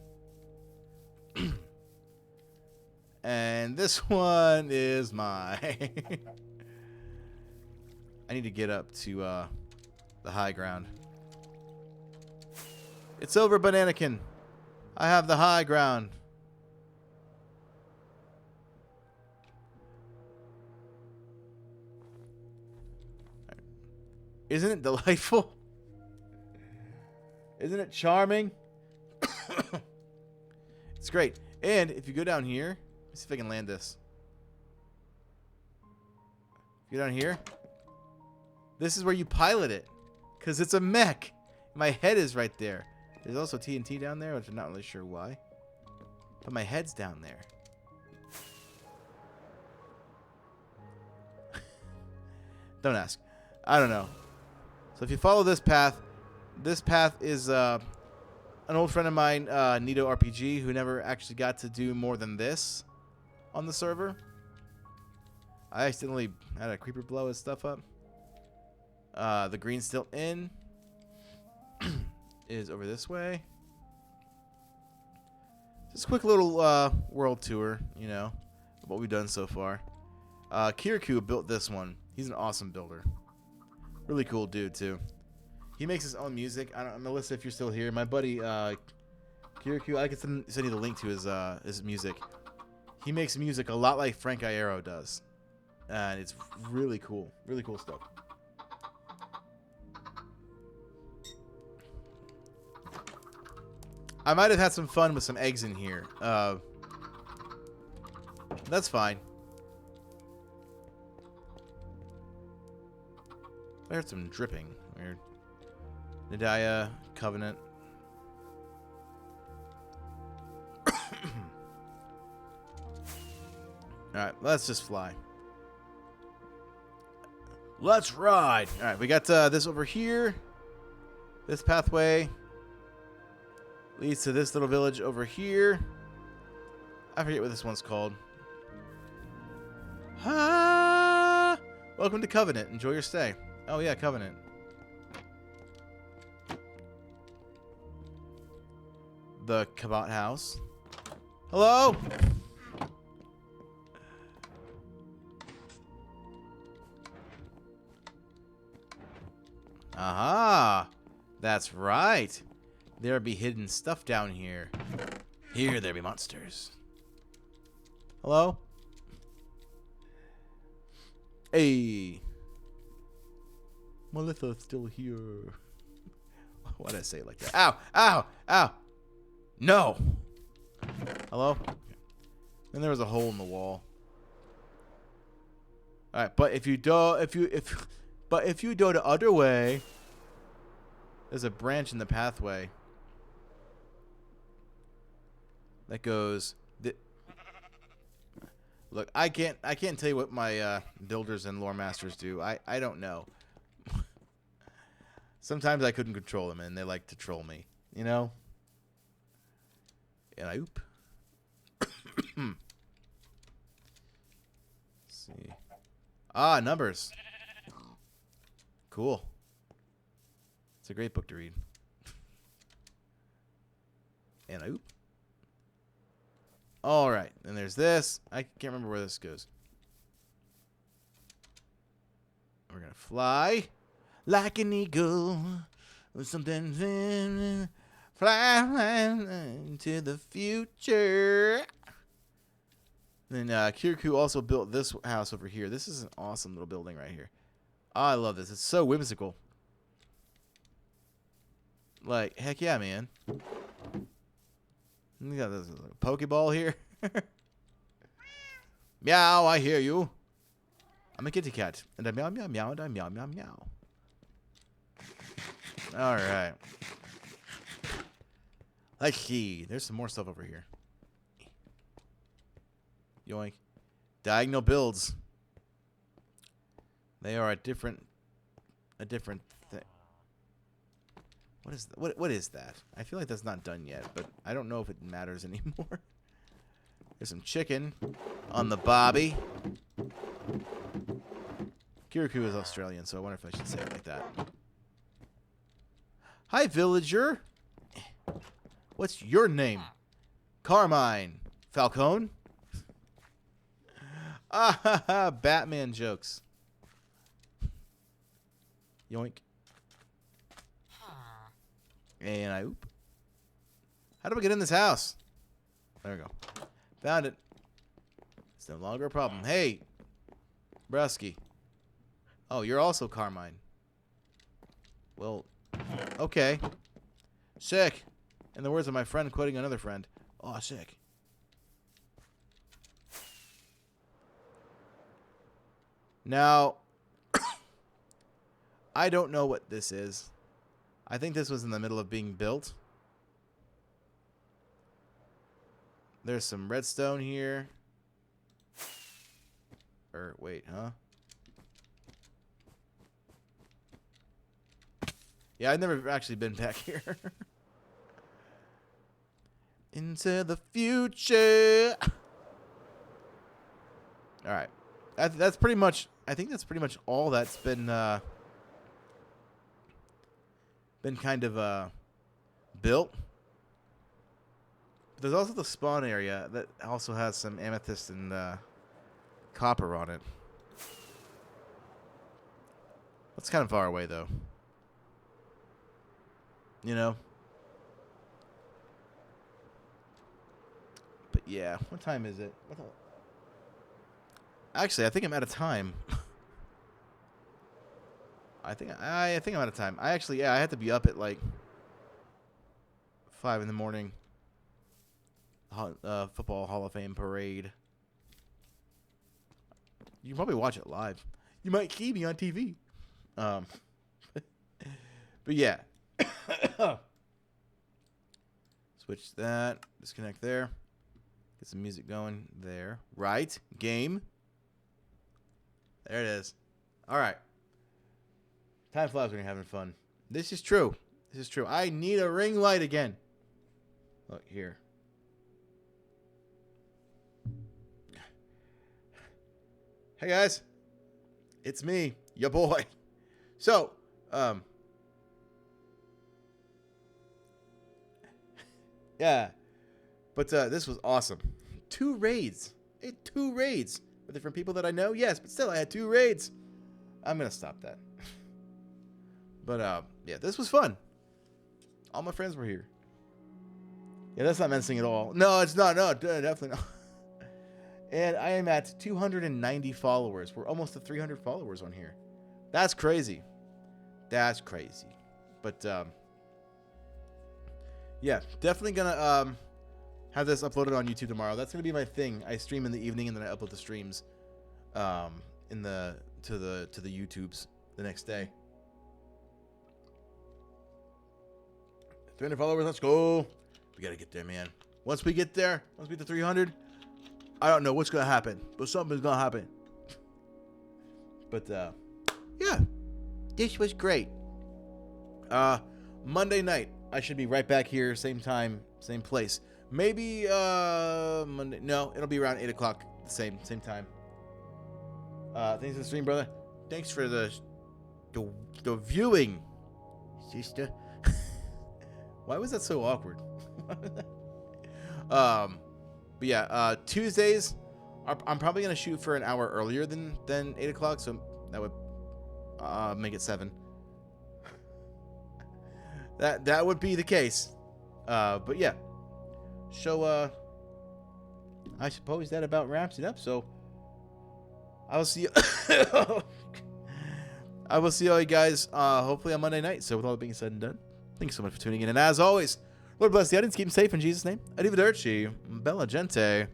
And this one is my I need to get up to the high ground. It's over, Bananakin. I have the high ground. Isn't it delightful? Isn't it charming? It's great. And if you go down here, let's see if I can land this. If you go down here, this is where you pilot it, because it's a mech. My head is right there. There's also TNT down there, which I'm not really sure why. But my head's down there. Don't ask. I don't know. So if you follow this path is an old friend of mine, Nito RPG, who never actually got to do more than this on the server. I accidentally had a creeper blow his stuff up. The green's still in. Is over this way. Just a quick little world tour, you know, of what we've done so far. Kirikou built this one. He's an awesome builder. Really cool dude too. He makes his own music. Melissa, if you're still here, my buddy Kirikou, I can send you the link to his music. He makes music a lot like Frank Iero does, and it's really cool. Really cool stuff. I might have had some fun with some eggs in here. That's fine. I heard some dripping. Weird. Nidaya, Covenant. Alright, let's just fly. Let's ride! Alright, we got this over here. This pathway leads to this little village over here. I forget what this one's called. Ah! Welcome to Covenant. Enjoy your stay. Oh yeah, Covenant. The Cabot House. Hello? Aha! That's right. There be hidden stuff down here. Here there be monsters. Hello? Hey. Melitha's still here. Why'd I say it like that? Ow! Ow! Ow! No! Hello? Then there was a hole in the wall. Alright, but if you go the other way, there's a branch in the pathway that goes. Look, I can't tell you what my builders and lore masters do. I don't know. Sometimes I couldn't control them, and they like to troll me. You know. And I oop. Let's see. Ah, numbers. Cool. It's a great book to read. And I oop. All right, and there's this. I can't remember where this goes. We're gonna fly like an eagle or something. Fly into the future. Then Kirikou also built this house over here. This is an awesome little building right here. Oh, I love this. It's so whimsical. Like, heck yeah, man. You got this Pokeball here. Meow, I hear you. I'm a kitty cat. And I meow, meow, meow, and I meow, meow, meow. Alright. Let's see. There's some more stuff over here. Yoink. Diagonal builds. They are a different thing. What is that? I feel like that's not done yet, but I don't know if it matters anymore. There's some chicken on the bobby. Kirikou is Australian, so I wonder if I should say it like that. Hi, villager. What's your name? Carmine. Falcone? Ah ha ha, Batman jokes. Yoink. And I oop. How do we get in this house? There we go. Found it. It's no longer a problem. Hey, Brusky. Oh, you're also Carmine. Well, okay. Sick. In the words of my friend quoting another friend. Oh, sick. Now, I don't know what this is. I think this was in the middle of being built. There's some redstone here. Or, wait, huh? Yeah, I've never actually been back here. Into the future. Alright. That's pretty much... I think that's pretty much all that's been kind of built. There's also the spawn area that also has some amethyst and copper on it. That's kind of far away, though. You know? But yeah, what time is it? Actually, I think I'm out of time. I think I'm out of time. I had to be up at like 5 in the morning. Football Hall of Fame parade. You can probably watch it live. You might see me on TV. But yeah. Switch that. Disconnect there. Get some music going there. Right. Game. There it is. All right. Time flies when you're having fun. This is true. This is true. I need a ring light again. Look here. Hey guys. It's me, your boy. So, yeah. But this was awesome. 2 raids. 2 raids. Were they from people that I know? Yes, but still I had 2 raids. I'm going to stop that. But, yeah, this was fun. All my friends were here. Yeah, that's not menacing at all. No, it's not. No, definitely not. And I am at 290 followers. We're almost to 300 followers on here. That's crazy. That's crazy. But, yeah, definitely going to have this uploaded on YouTube tomorrow. That's going to be my thing. I stream in the evening and then I upload the streams to the YouTubes the next day. 300 followers, let's go. We got to get there, man. Once we get there, once we get to 300, I don't know what's going to happen, but something's going to happen. But, yeah. This was great. Monday night, I should be right back here, same time, same place. Maybe, Monday. No, it'll be around 8 o'clock, same time. Thanks for the stream, brother. Thanks for the viewing, sister. Why was that so awkward? But yeah, Tuesdays, I'm probably going to shoot for an hour earlier than 8 o'clock, so that would make it 7. That would be the case. But yeah. So, I suppose that about wraps it up, so I will see you. I will see all you guys, hopefully on Monday night. So with all that being said and done, thanks so much for tuning in. And as always, Lord bless the audience. Keep them safe in Jesus' name. Arrivederci. Bella gente.